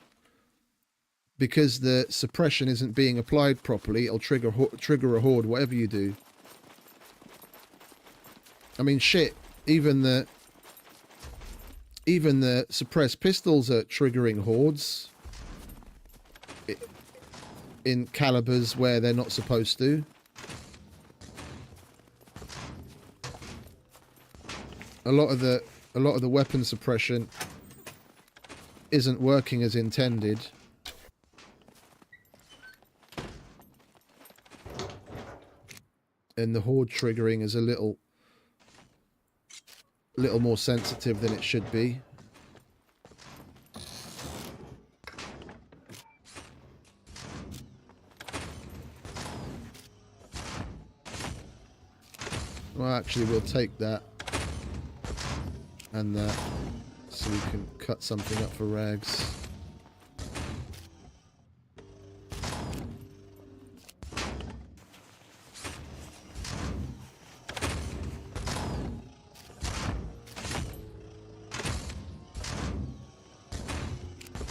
because the suppression isn't being applied properly. It'll trigger a horde, whatever you do. I mean, shit. Even the suppressed pistols are triggering hordes in calibers where they're not supposed to. A lot of the weapon suppression isn't working as intended. And the horde triggering is a little more sensitive than it should be. Well, actually, we'll take that and that, so we can cut something up for rags.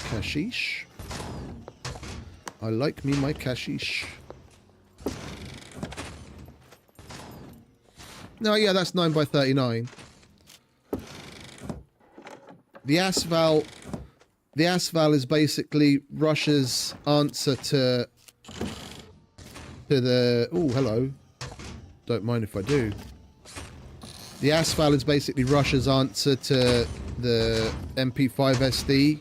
Kashish. I like me my kashish. No, yeah, that's 9x39. The asphalt is basically Russia's answer to the... Oh, hello. Don't mind if I do. The asphalt is basically Russia's answer to the MP5 SD.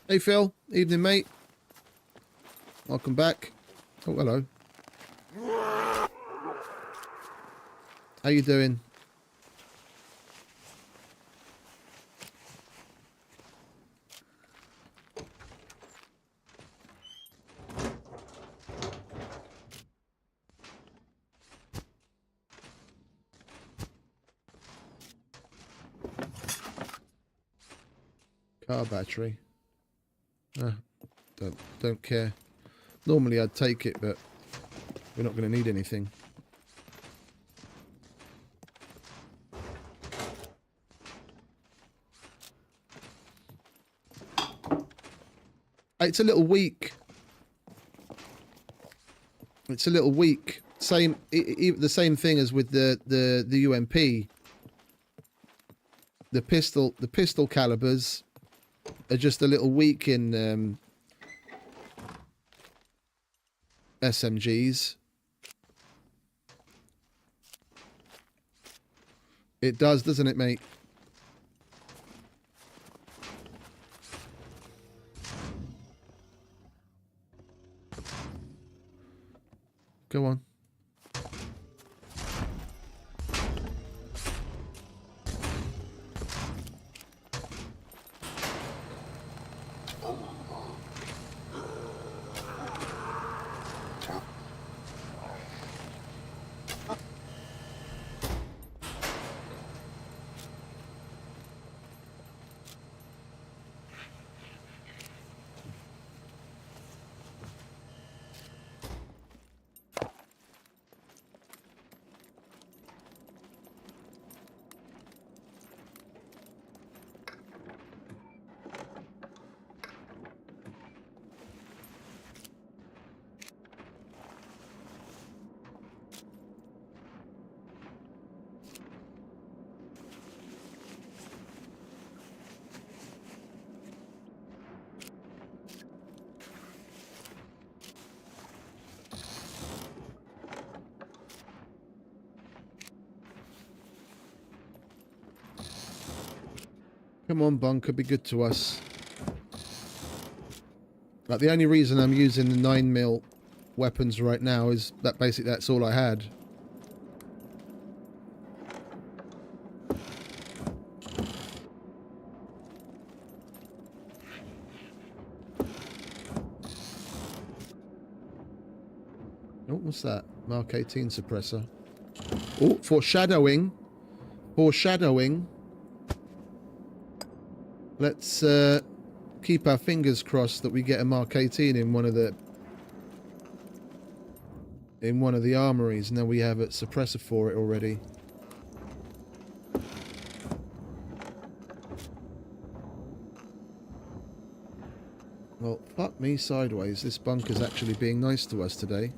Hey Phil, evening mate. Welcome back. Oh, hello. How you doing? Car battery. Don't care. Normally I'd take it, but we're not going to need anything. It's a little weak. It's a little weak. The same thing as with the UMP. The pistol calibers are just a little weak in SMGs. It does, doesn't it, mate? Go on. Come on, bunker, be good to us. Like, the only reason I'm using the 9mm weapons right now is that basically that's all I had. Oh, what's that? Mark 18 suppressor. Oh, foreshadowing. Foreshadowing. Let's keep our fingers crossed that we get a Mark 18 in one of the armories. Now we have a suppressor for it already. Well, fuck me sideways. This bunker's actually being nice to us today.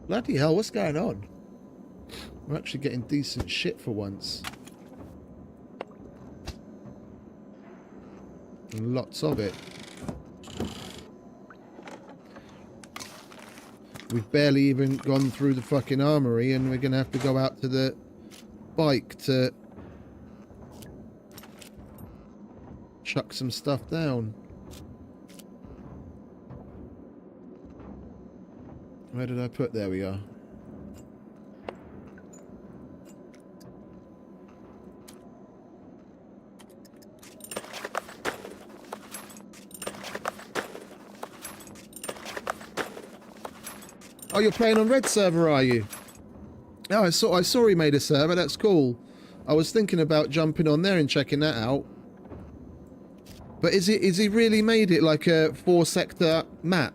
Bloody hell, what's going on? We're actually getting decent shit for once. And lots of it. We've barely even gone through the fucking armory and we're going to have to go out to the bike to chuck some stuff down. Where did I put? There we are. Oh, you're playing on Red server, are you? Oh, I saw he made a server. That's cool. I was thinking about jumping on there and checking that out. But is he really made it like a 4-sector map?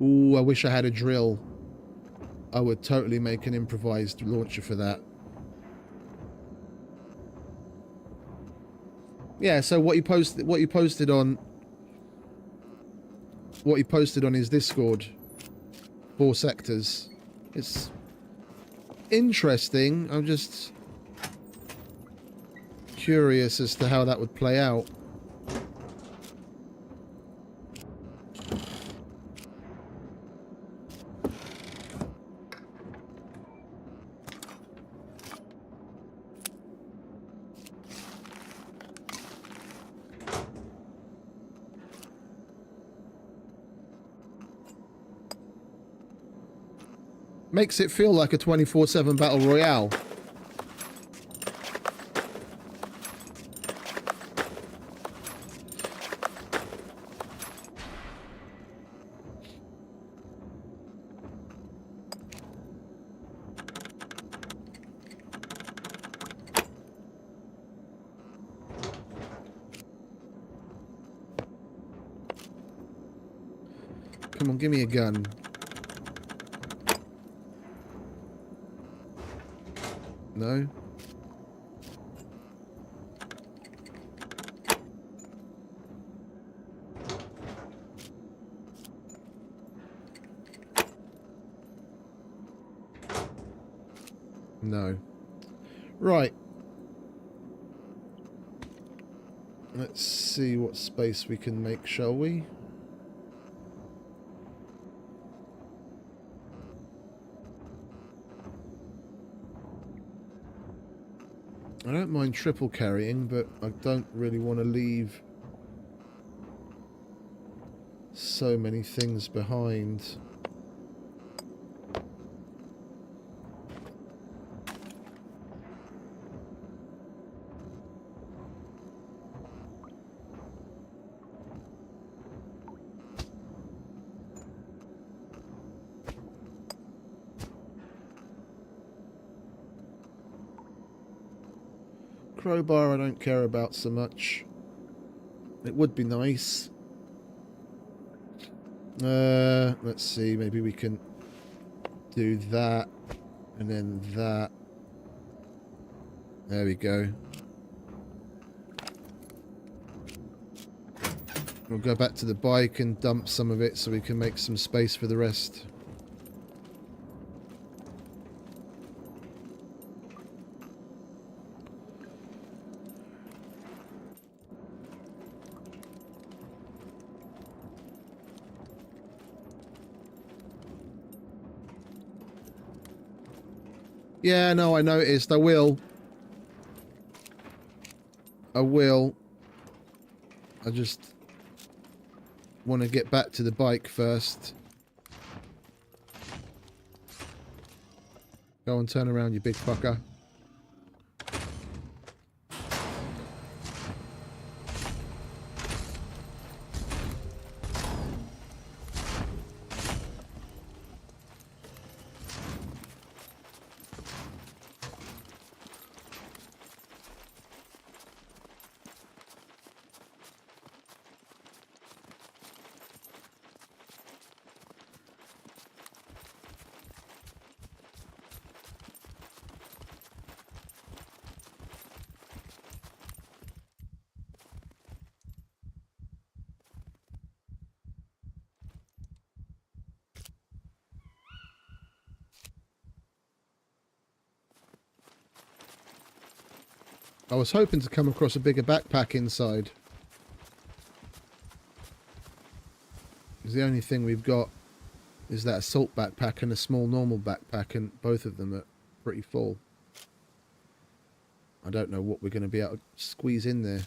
Ooh, I wish I had a drill. I would totally make an improvised launcher for that. Yeah, so what you posted on his Discord, 4 sectors. It's interesting. I'm just curious as to how that would play out. Makes it feel like a 24/7 battle royale. Come on, give me a gun. No? No. Right. Let's see what space we can make, shall we? I don't mind triple carrying, but I don't really want to leave so many things behind. Crowbar I don't care about so much. It would be nice. Let's see, maybe we can do that and then that. There we go. We'll go back to the bike and dump some of it so we can make some space for the rest. Yeah, no, I noticed. I will. I just want to get back to the bike first. Go and turn around, you big fucker. I was hoping to come across a bigger backpack inside. Because the only thing we've got is that assault backpack and a small normal backpack, and both of them are pretty full. I don't know what we're going to be able to squeeze in there.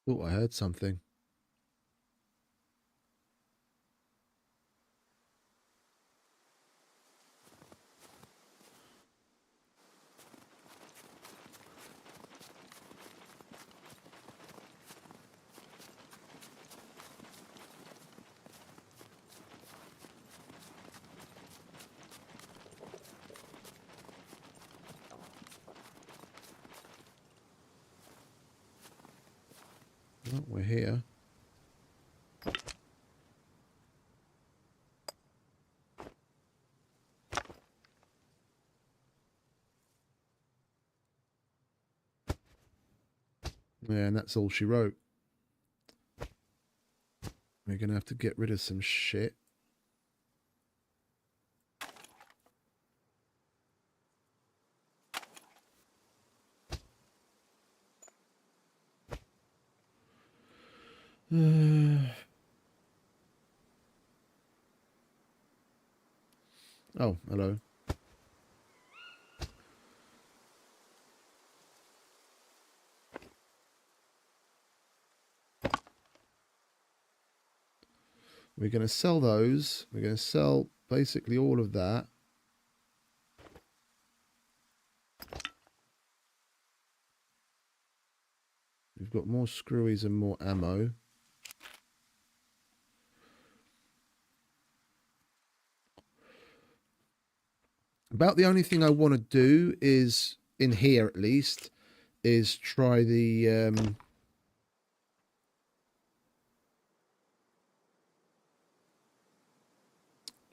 Oh, I heard something. Oh, we're here. Yeah, and that's all she wrote. We're going to have to get rid of some shit. Oh, hello. We're going to sell those. We're going to sell basically all of that. We've got more screwies and more ammo. About the only thing I want to do is, in here at least, is try the...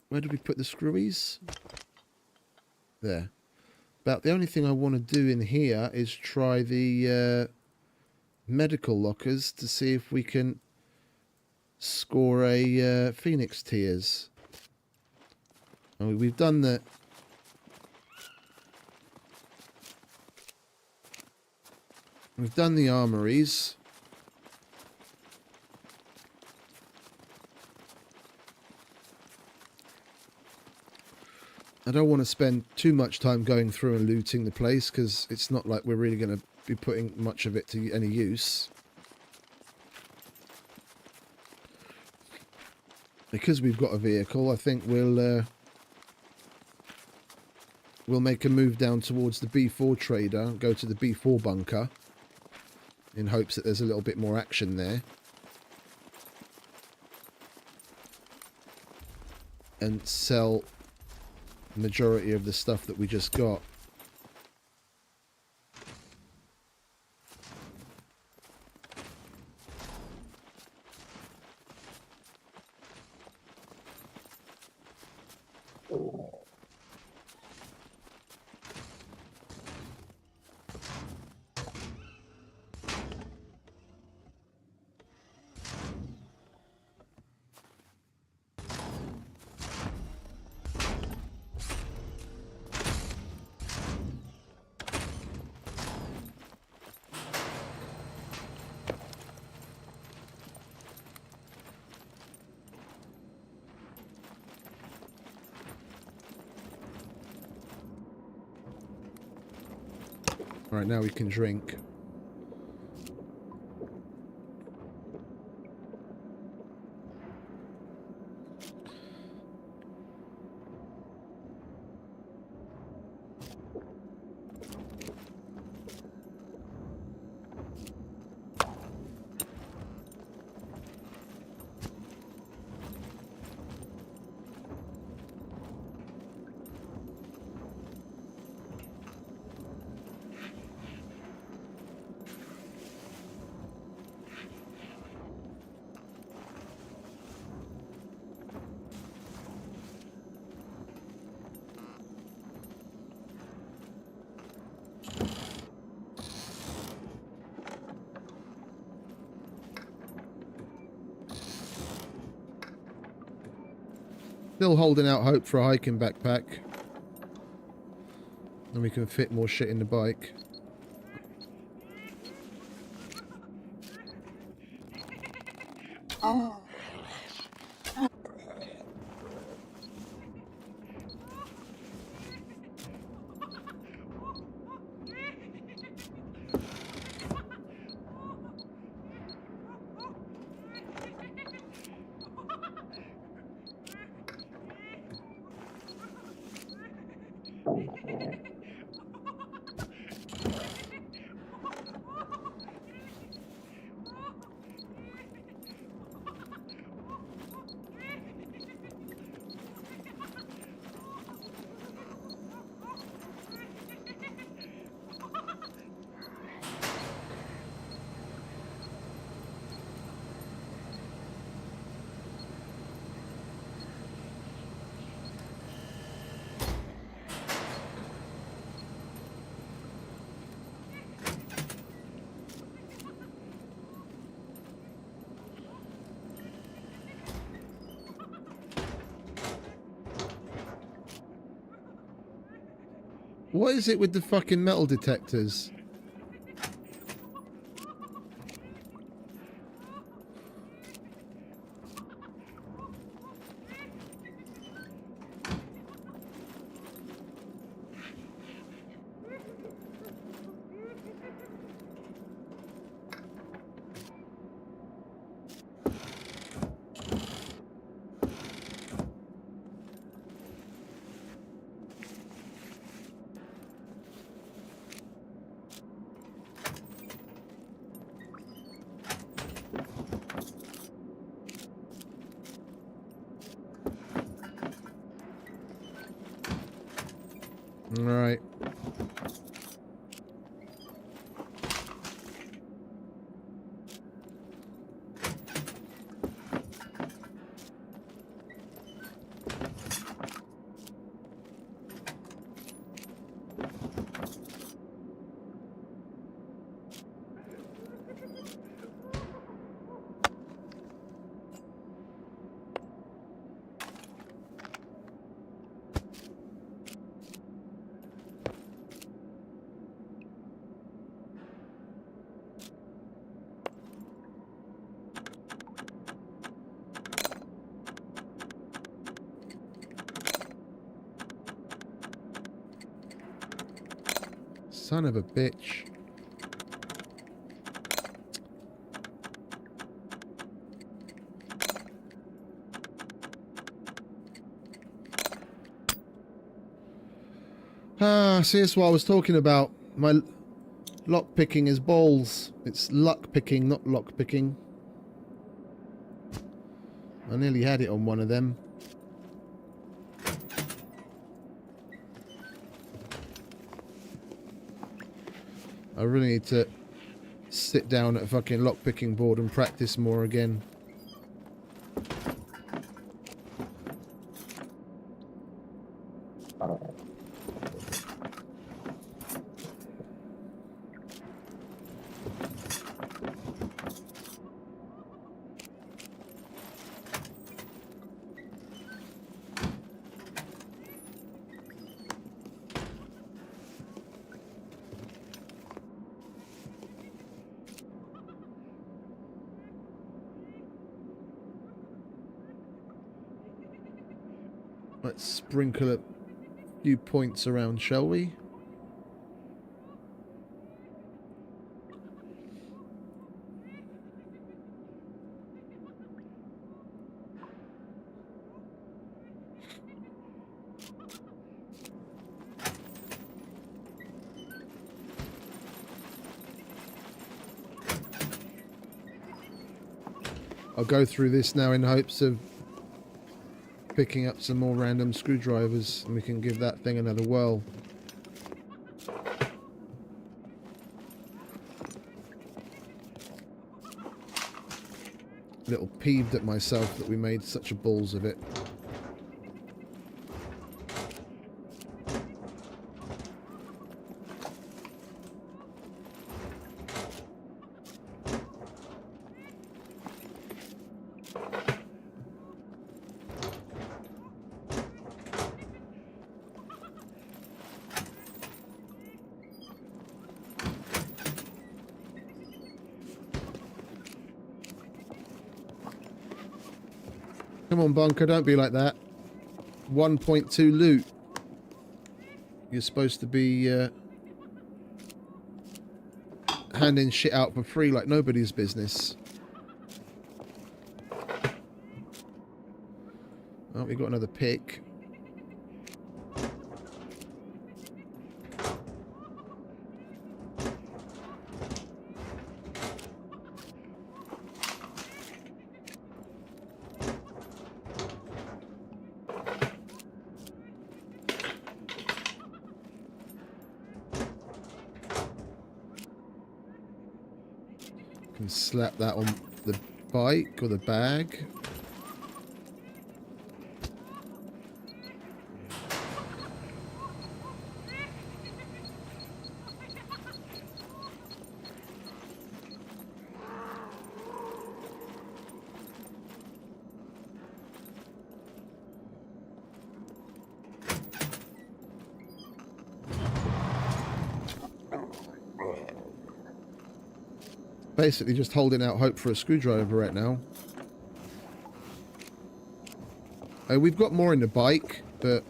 where did we put the screwies? There. About the only thing I want to do in here is try the medical lockers to see if we can score a Phoenix Tears. I mean, we've done the... We've done the armories. I don't want to spend too much time going through and looting the place because it's not like we're really going to be putting much of it to any use. Because we've got a vehicle, I think we'll make a move down towards the B4 trader, go to the B4 bunker in hopes that there's a little bit more action there. And sell majority of the stuff that we just got. Right, now we can drink. Still holding out hope for a hiking backpack. Then we can fit more shit in the bike. What is it with the fucking metal detectors? All right. Son of a bitch. Ah, see, that's what I was talking about. My lock picking is balls. It's luck picking, not lock picking. I nearly had it on one of them. I really need to sit down at a fucking lockpicking board and practice more again. Let's sprinkle a few points around, shall we? I'll go through this now in hopes of picking up some more random screwdrivers and we can give that thing another whirl. A little peeved at myself that we made such a balls of it. Come on, Bunker, don't be like that. 1.2 loot. You're supposed to be handing shit out for free like nobody's business. Oh, we got another pick. Can slap that on the bike or the bag. Basically just holding out hope for a screwdriver right now. We've got more in the bike, but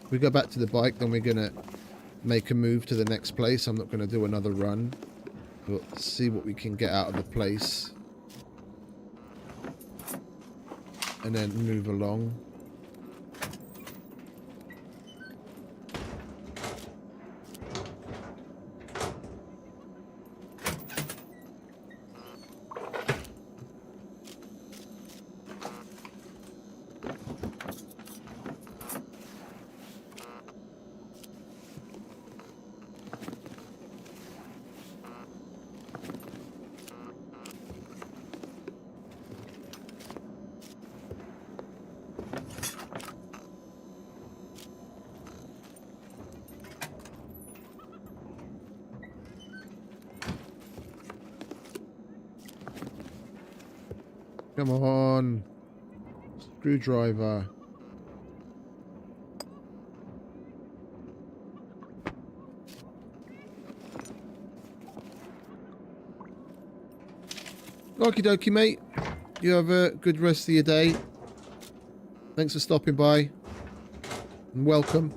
if we go back to the bike, then we're going to make a move to the next place. I'm not going to do another run, but see what we can get out of the place. And then move along. Come on. Screwdriver. Okie dokie, mate. You have a good rest of your day. Thanks for stopping by. And welcome.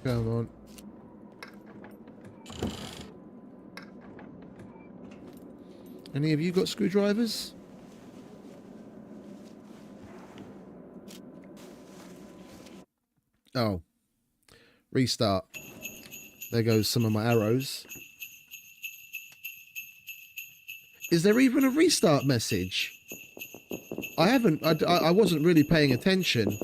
Come on. Any of you got screwdrivers? Oh. Restart. There goes some of my arrows. Is there even a restart message? I wasn't really paying attention.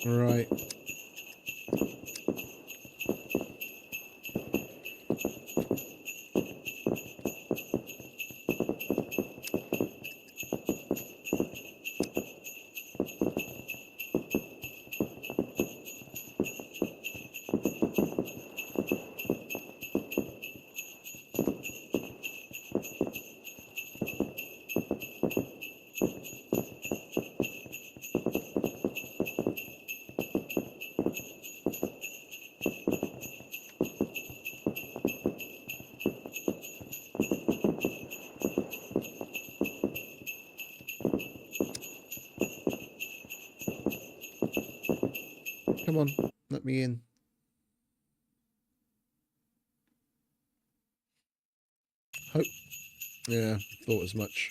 Right. Come on, let me in. Hope. Yeah, thought as much.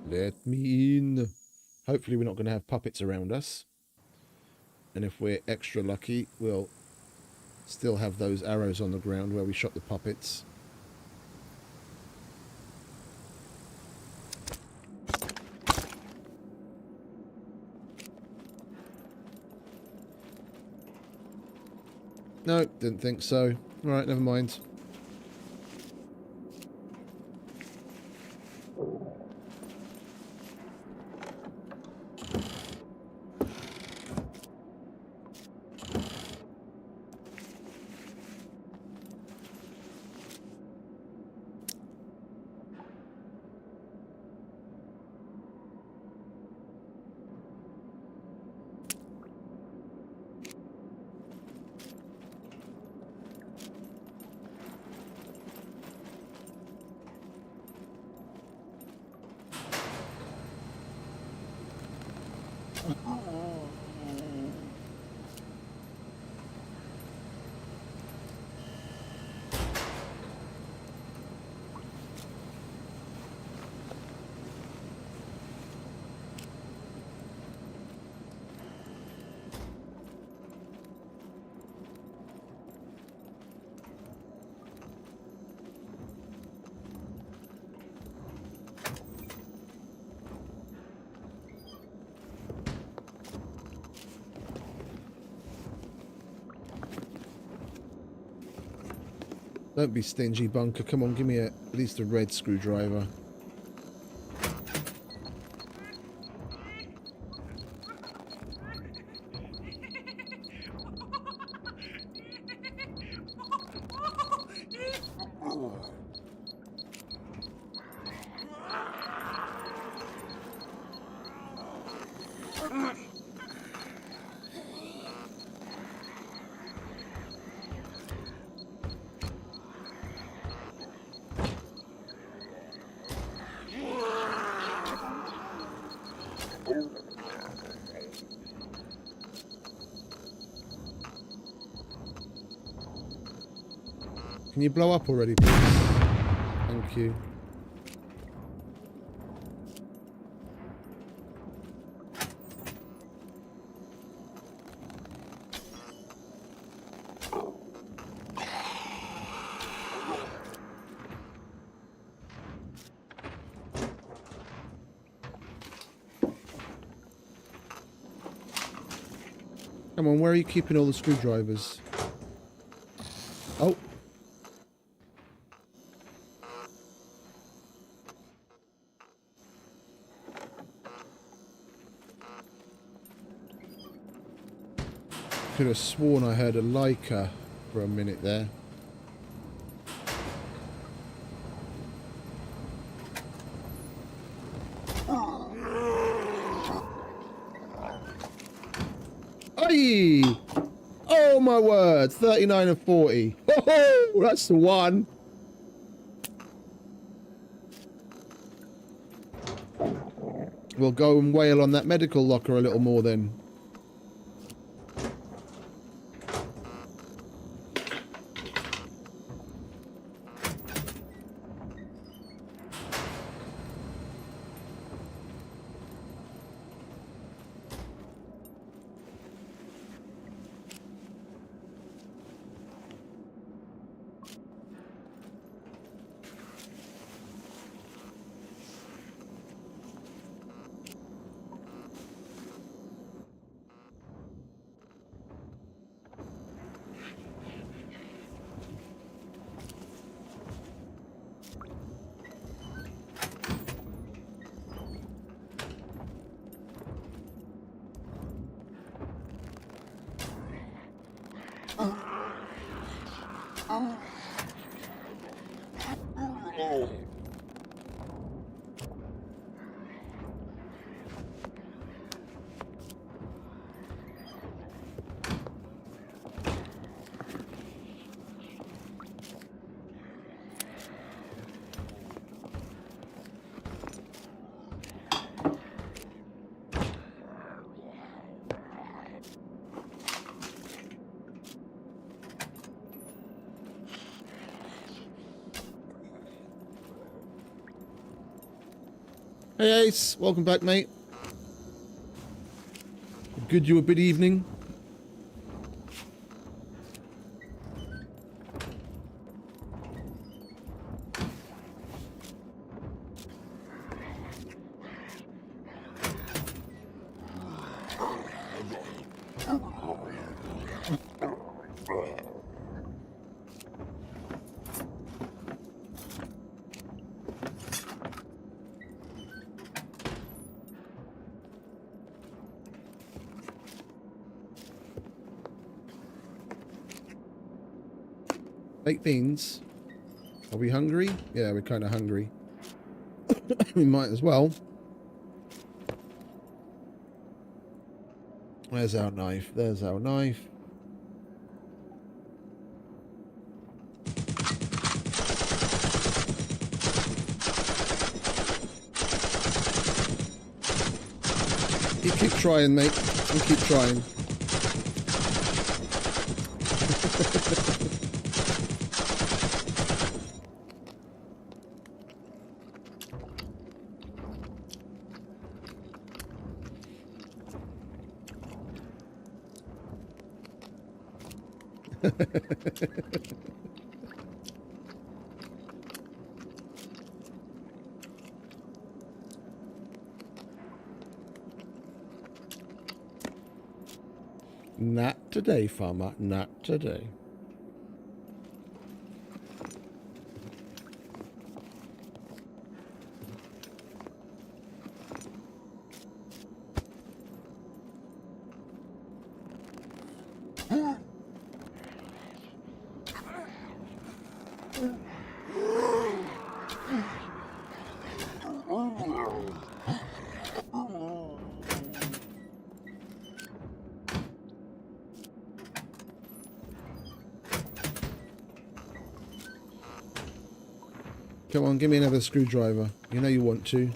Let me in. Hopefully we're not going to have puppets around us. And if we're extra lucky, we'll still have those arrows on the ground where we shot the puppets. No, didn't think so. Alright, never mind. Don't be stingy, Bunker. Come on, give me at least a red screwdriver. Can you blow up already, please? Thank you. Come on, where are you keeping all the screwdrivers? Oh. Could have sworn I heard a Leica for a minute there. Aye! Oh my word, 39 and 40. Oh, that's the one. We'll go and wail on that medical locker a little more then. Hey Ace, welcome back, mate. Good you a bit evening. Baked beans. Are we hungry? Yeah, we're kind of hungry. We might as well. There's our knife. There's our knife. You keep trying, mate. You keep trying. Not today, farmer. Not today. Come on, give me another screwdriver. You know you want to.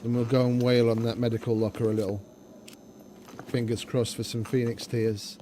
And we'll go and wail on that medical locker a little. Fingers crossed for some Phoenix tears.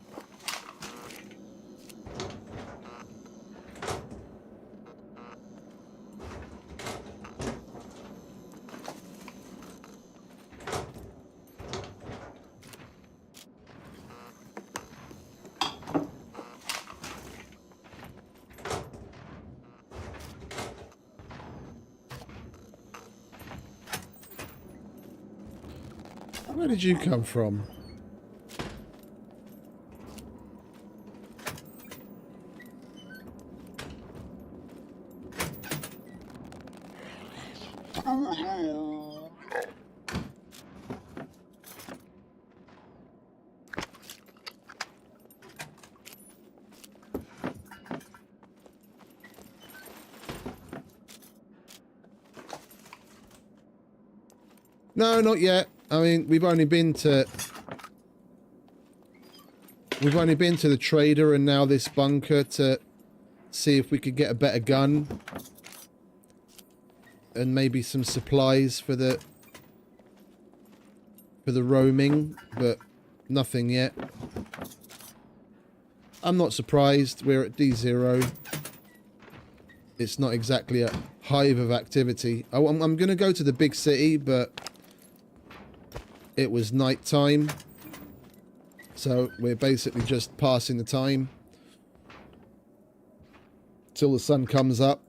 Where did you come from? No, not yet. I mean, we've only been to the trader and now this bunker to see if we could get a better gun and maybe some supplies for the roaming, but nothing yet. I'm not surprised. We're at D0. It's not exactly a hive of activity. I'm going to go to the big city, but it was night time, so we're basically just passing the time till the sun comes up.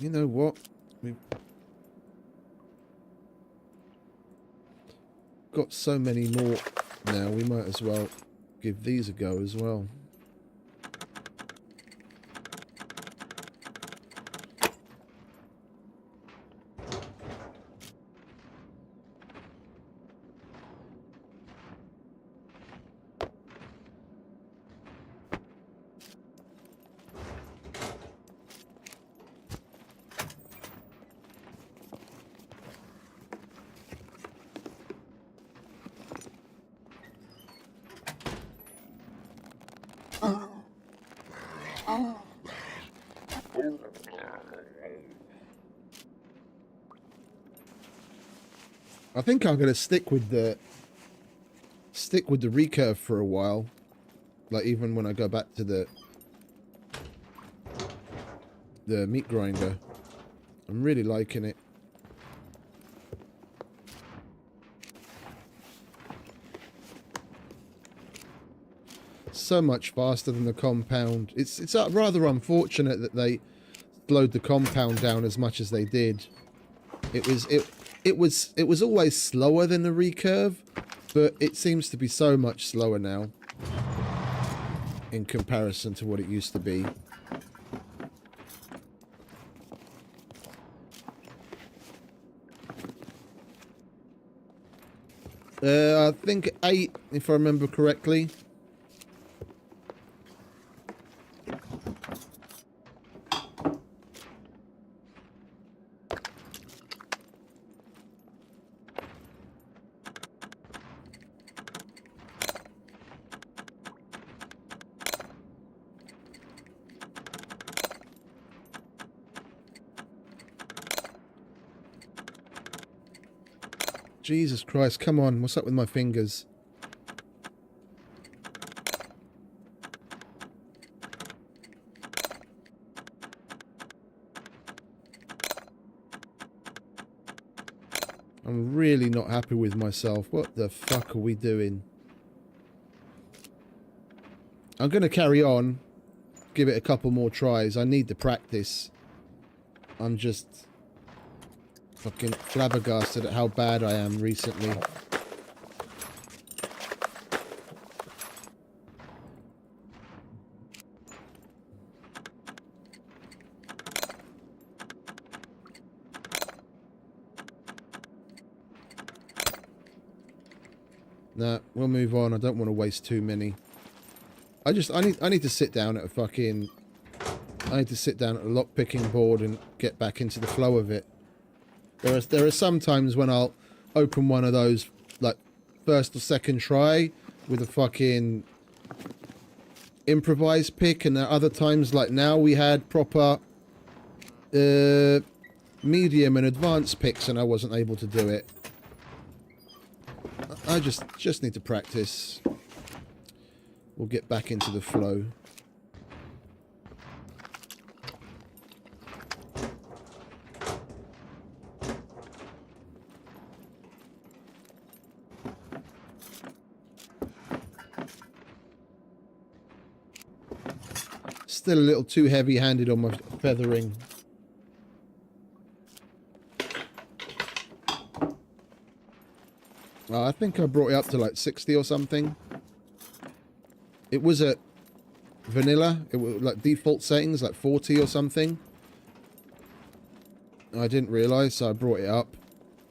You know what? We've got so many more now, we might as well give these a go as well. I think I'm gonna stick with the recurve for a while. Like even when I go back to the meat grinder. I'm really liking it. So much faster than the compound. It's rather unfortunate that they slowed the compound down as much as they did. It was always slower than the recurve, but it seems to be so much slower now in comparison to what it used to be. I think 8, if I remember correctly. Jesus Christ, come on. What's up with my fingers? I'm really not happy with myself. What the fuck are we doing? I'm going to carry on. Give it a couple more tries. I need the practice. I'm just fucking flabbergasted at how bad I am recently. Nah, we'll move on. I don't want to waste too many. I need to sit down at a fucking... I need to sit down at a lockpicking board and get back into the flow of it. There are some times when I'll open one of those, like, first or second try with a fucking improvised pick, and there are other times, like now, we had proper medium and advanced picks and I wasn't able to do it. I just need to practice. We'll get back into the flow. Still a little too heavy-handed on my feathering. I think I brought it up to like 60 or something. It was at vanilla. It was like default settings, like 40 or something. I didn't realise, so I brought it up.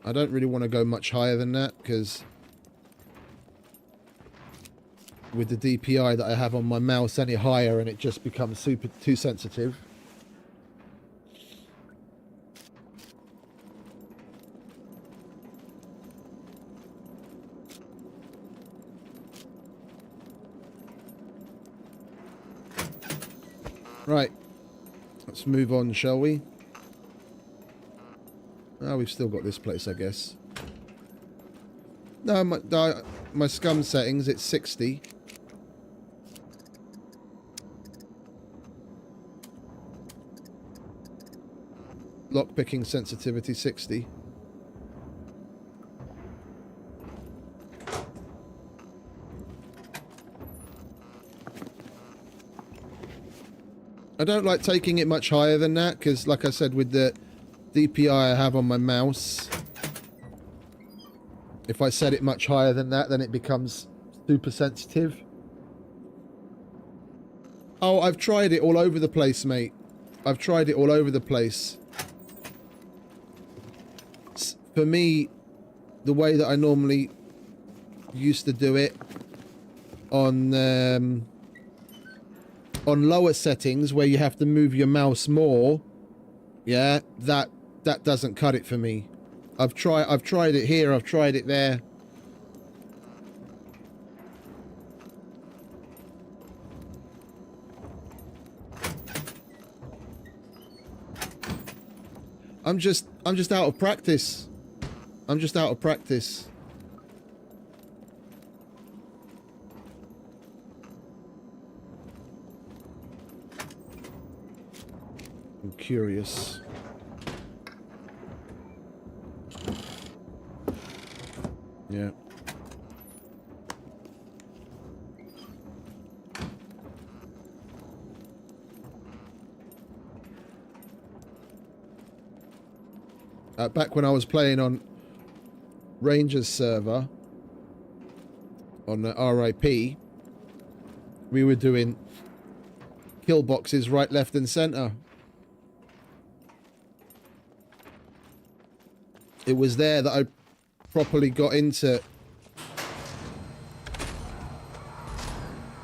I don't really want to go much higher than that, because with the DPI that I have on my mouse, any higher and it just becomes super too sensitive. Right, let's move on, shall we? Oh, we've still got this place, I guess. No, my SCUM settings, it's 60. Lockpicking sensitivity 60. I don't like taking it much higher than that, because like I said, with the DPI I have on my mouse, if I set it much higher than that, then it becomes super sensitive. Oh, I've tried it all over the place, mate. I've tried it all over the place. For me, the way that I normally used to do it on lower settings, where you have to move your mouse more, yeah, that doesn't cut it for me. I've tried it here, I've tried it there. I'm just out of practice. I'm just out of practice. I'm curious. Yeah. Back when I was playing on Rangers server on the RIP, we were doing kill boxes right, left and center. It was there that I properly got into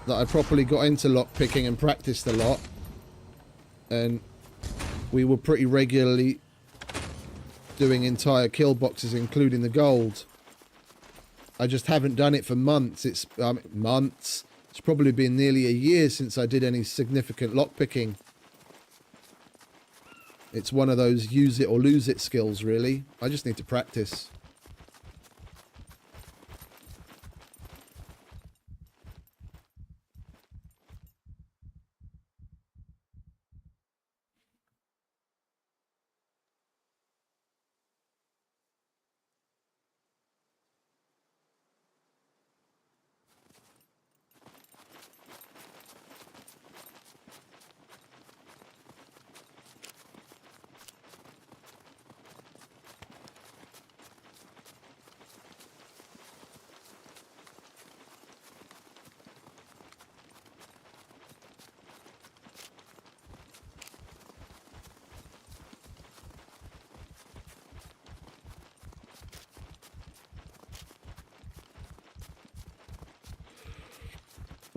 lockpicking and practiced a lot, and we were pretty regularly doing entire kill boxes, including the gold. I just haven't done it for months. It's months. It's probably been nearly a year since I did any significant lockpicking. It's one of those use it or lose it skills, really. I just need to practice.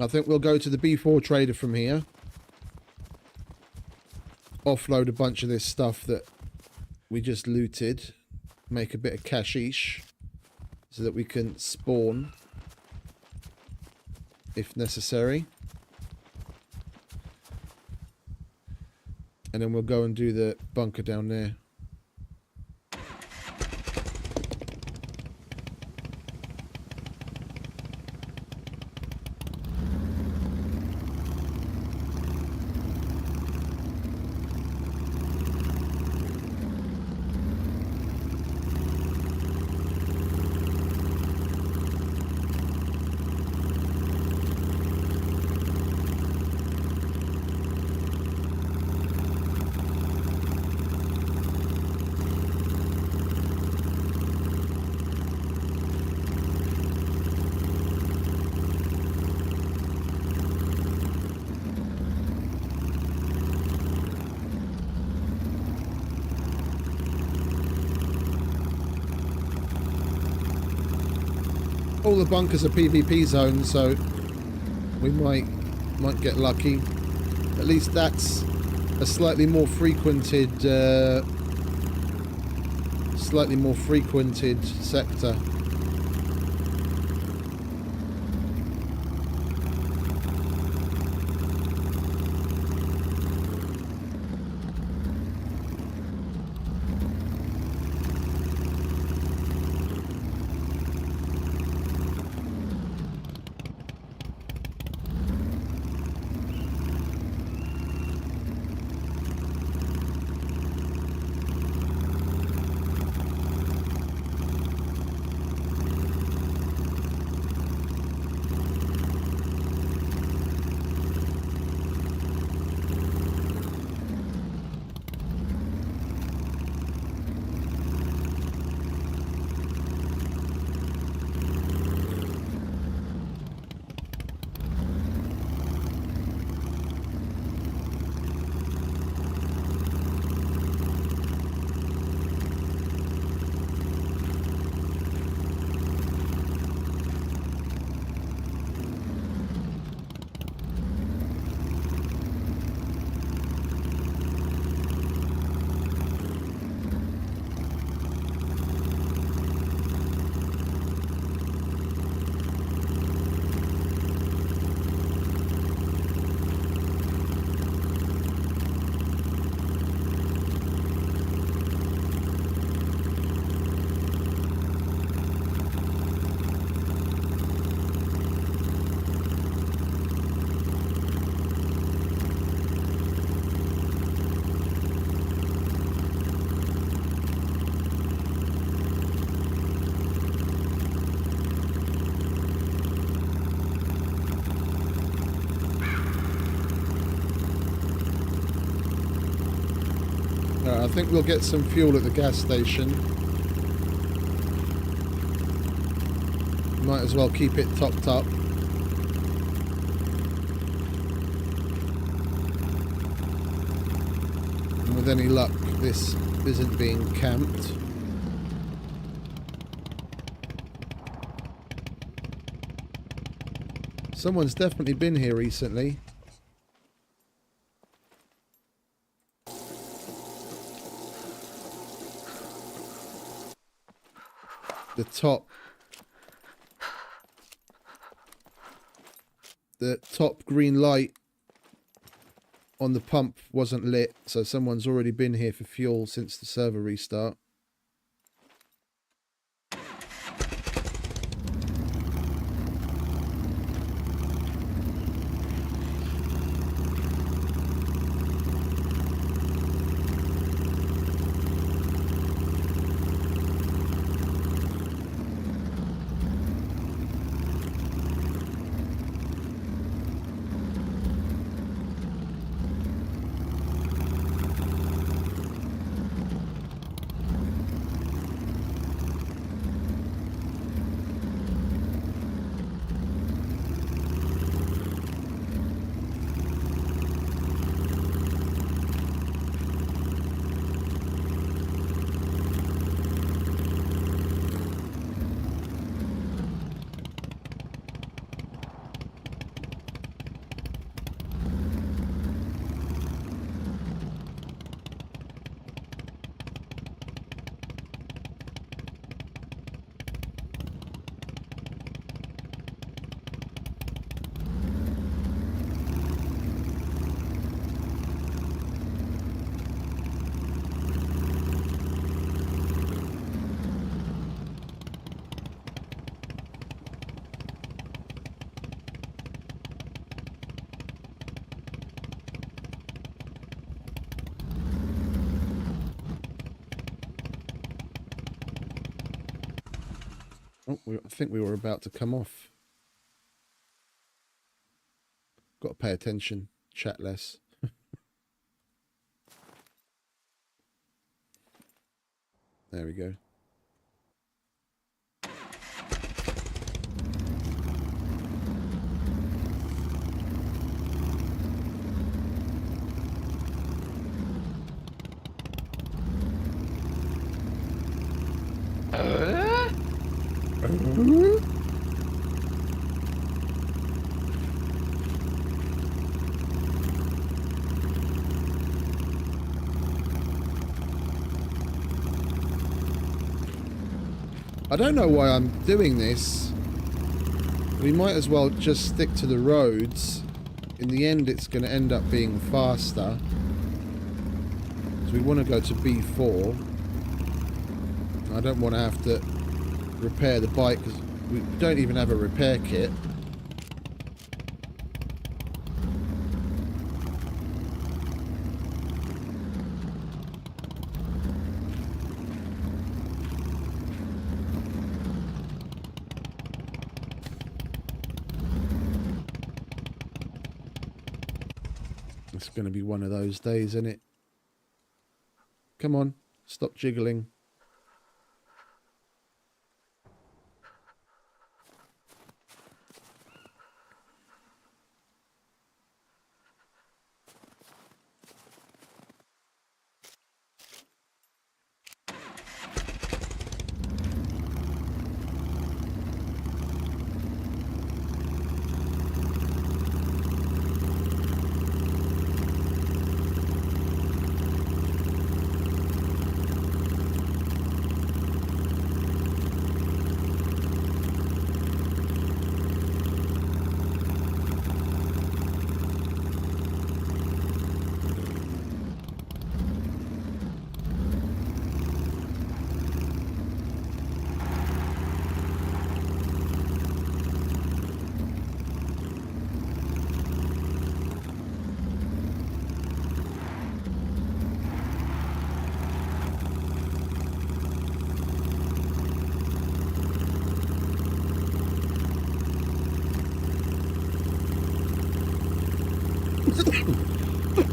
I think we'll go to the B4 trader from here. Offload a bunch of this stuff that we just looted. Make a bit of cashish. So that we can spawn. If necessary. And then we'll go and do the bunker down there. All the bunkers are PvP zones, so we might get lucky. At least that's a slightly more frequented sector. I think we'll get some fuel at the gas station. Might as well keep it topped up. And with any luck, this isn't being camped. Someone's definitely been here recently. The top green light on the pump wasn't lit, so someone's already been here for fuel since the server restart. Oh, I think we were about to come off. Got to pay attention. Chat less. There we go. I don't know why I'm doing this. We might as well just stick to the roads. In the end, it's going to end up being faster. So we want to go to B4. I don't want to have to repair the bike because we don't even have a repair kit. It's going to be one of those days, isn't it? Come on, stop jiggling.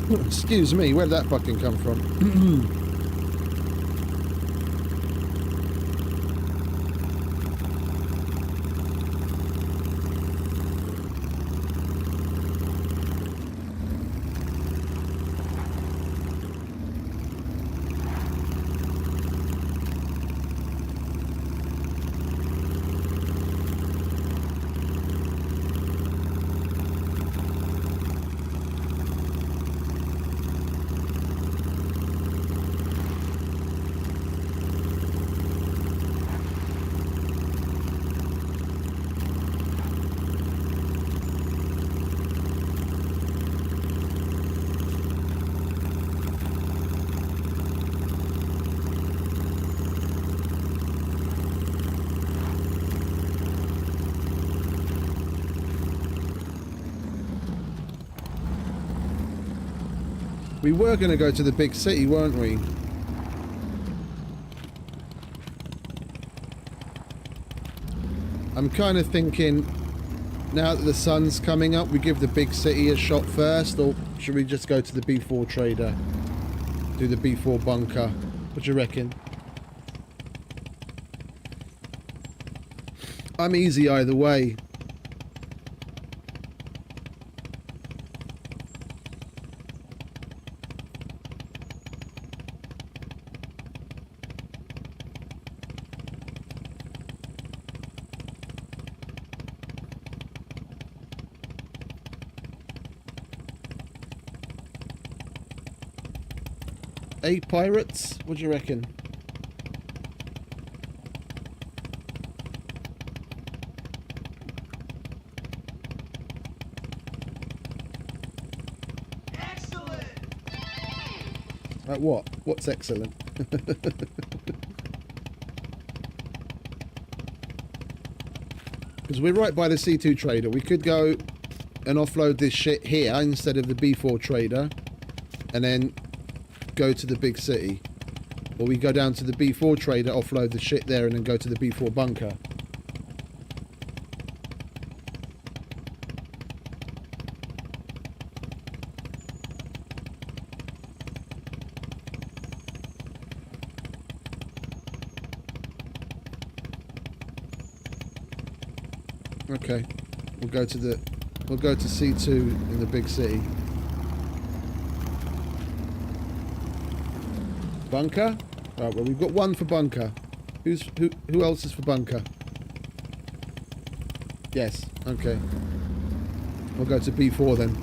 Excuse me, where did that fucking come from? We were going to go to the big city, weren't we? I'm kind of thinking, now that the sun's coming up, we give the big city a shot first, or should we just go to the B4 trader? Do the B4 bunker? What do you reckon? I'm easy either way. Pirates? What do you reckon? Excellent! What? What's excellent? Because we're right by the C2 trader. We could go and offload this shit here instead of the B4 trader and then go to the big city, or we go down to the B4 trader, offload the shit there, and then go to the B4 bunker. Okay. We'll go to C2 in the big city. Bunker? Right, well we've got one for bunker. Who else is for bunker? Yes, okay. We'll go to B4 then.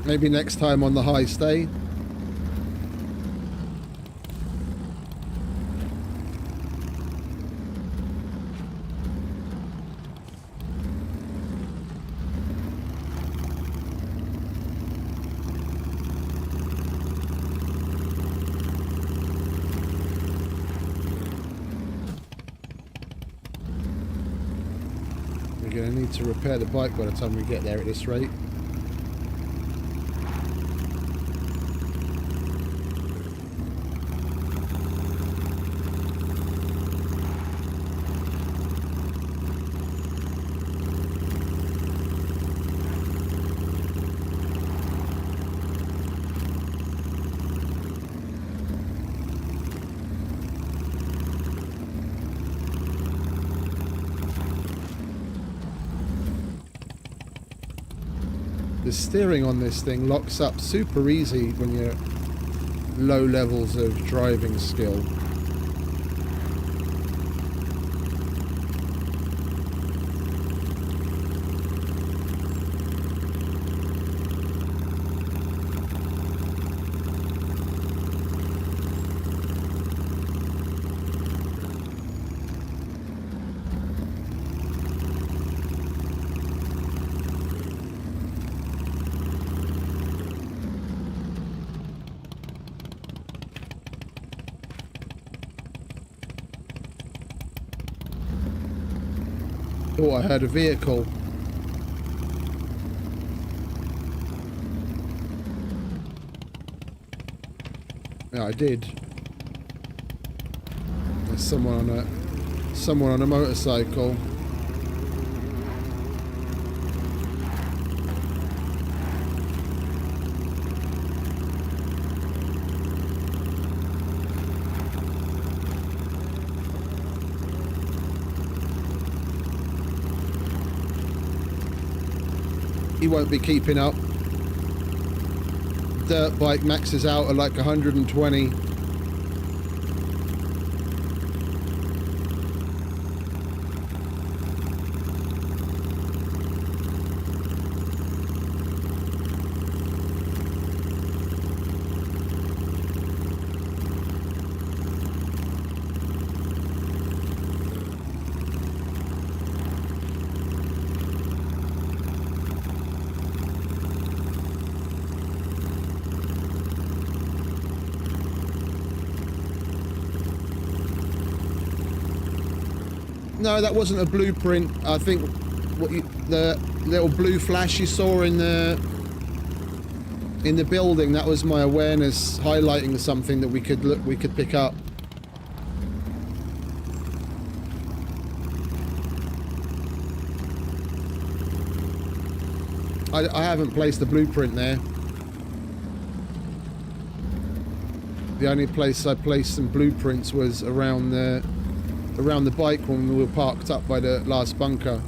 Maybe next time on the high stay. We're going to need to repair the bike by the time we get there at this rate. The steering on this thing locks up super easy when you're low levels of driving skill. Oh, I heard a vehicle. Yeah, I did. There's someone on a motorcycle. He won't be keeping up. Dirt bike maxes out at like 120. No, that wasn't a blueprint. I think the little blue flash you saw in the building, that was my awareness highlighting something that we could pick up. I haven't placed the blueprint there. The only place I placed some blueprints was around the bike when we were parked up by the last bunker.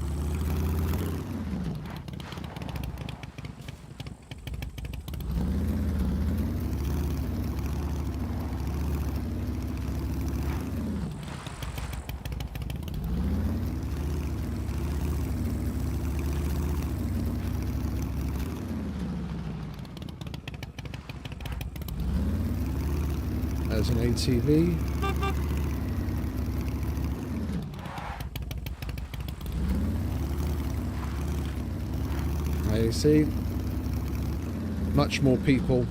There's an ATV. You see? Much more people.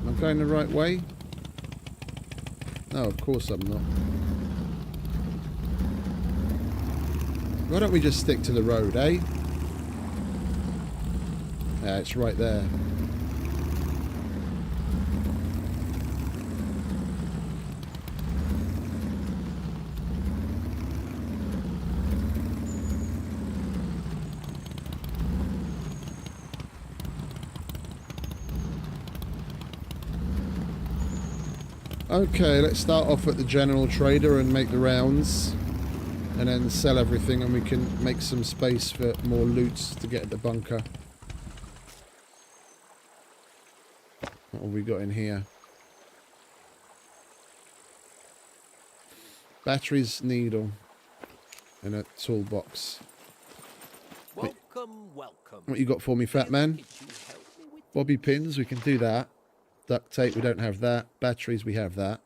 Am I going the right way? No, of course I'm not. Why don't we just stick to the road, eh? Yeah, it's right there. Okay, let's start off at the general trader and make the rounds. And then sell everything and we can make some space for more loots to get at the bunker. What have we got in here? Batteries, needle, and a toolbox. Welcome, welcome. What you got for me, fat man? Could you help me with Bobby pins, we can do that. Duct tape, we don't have that. Batteries, we have that.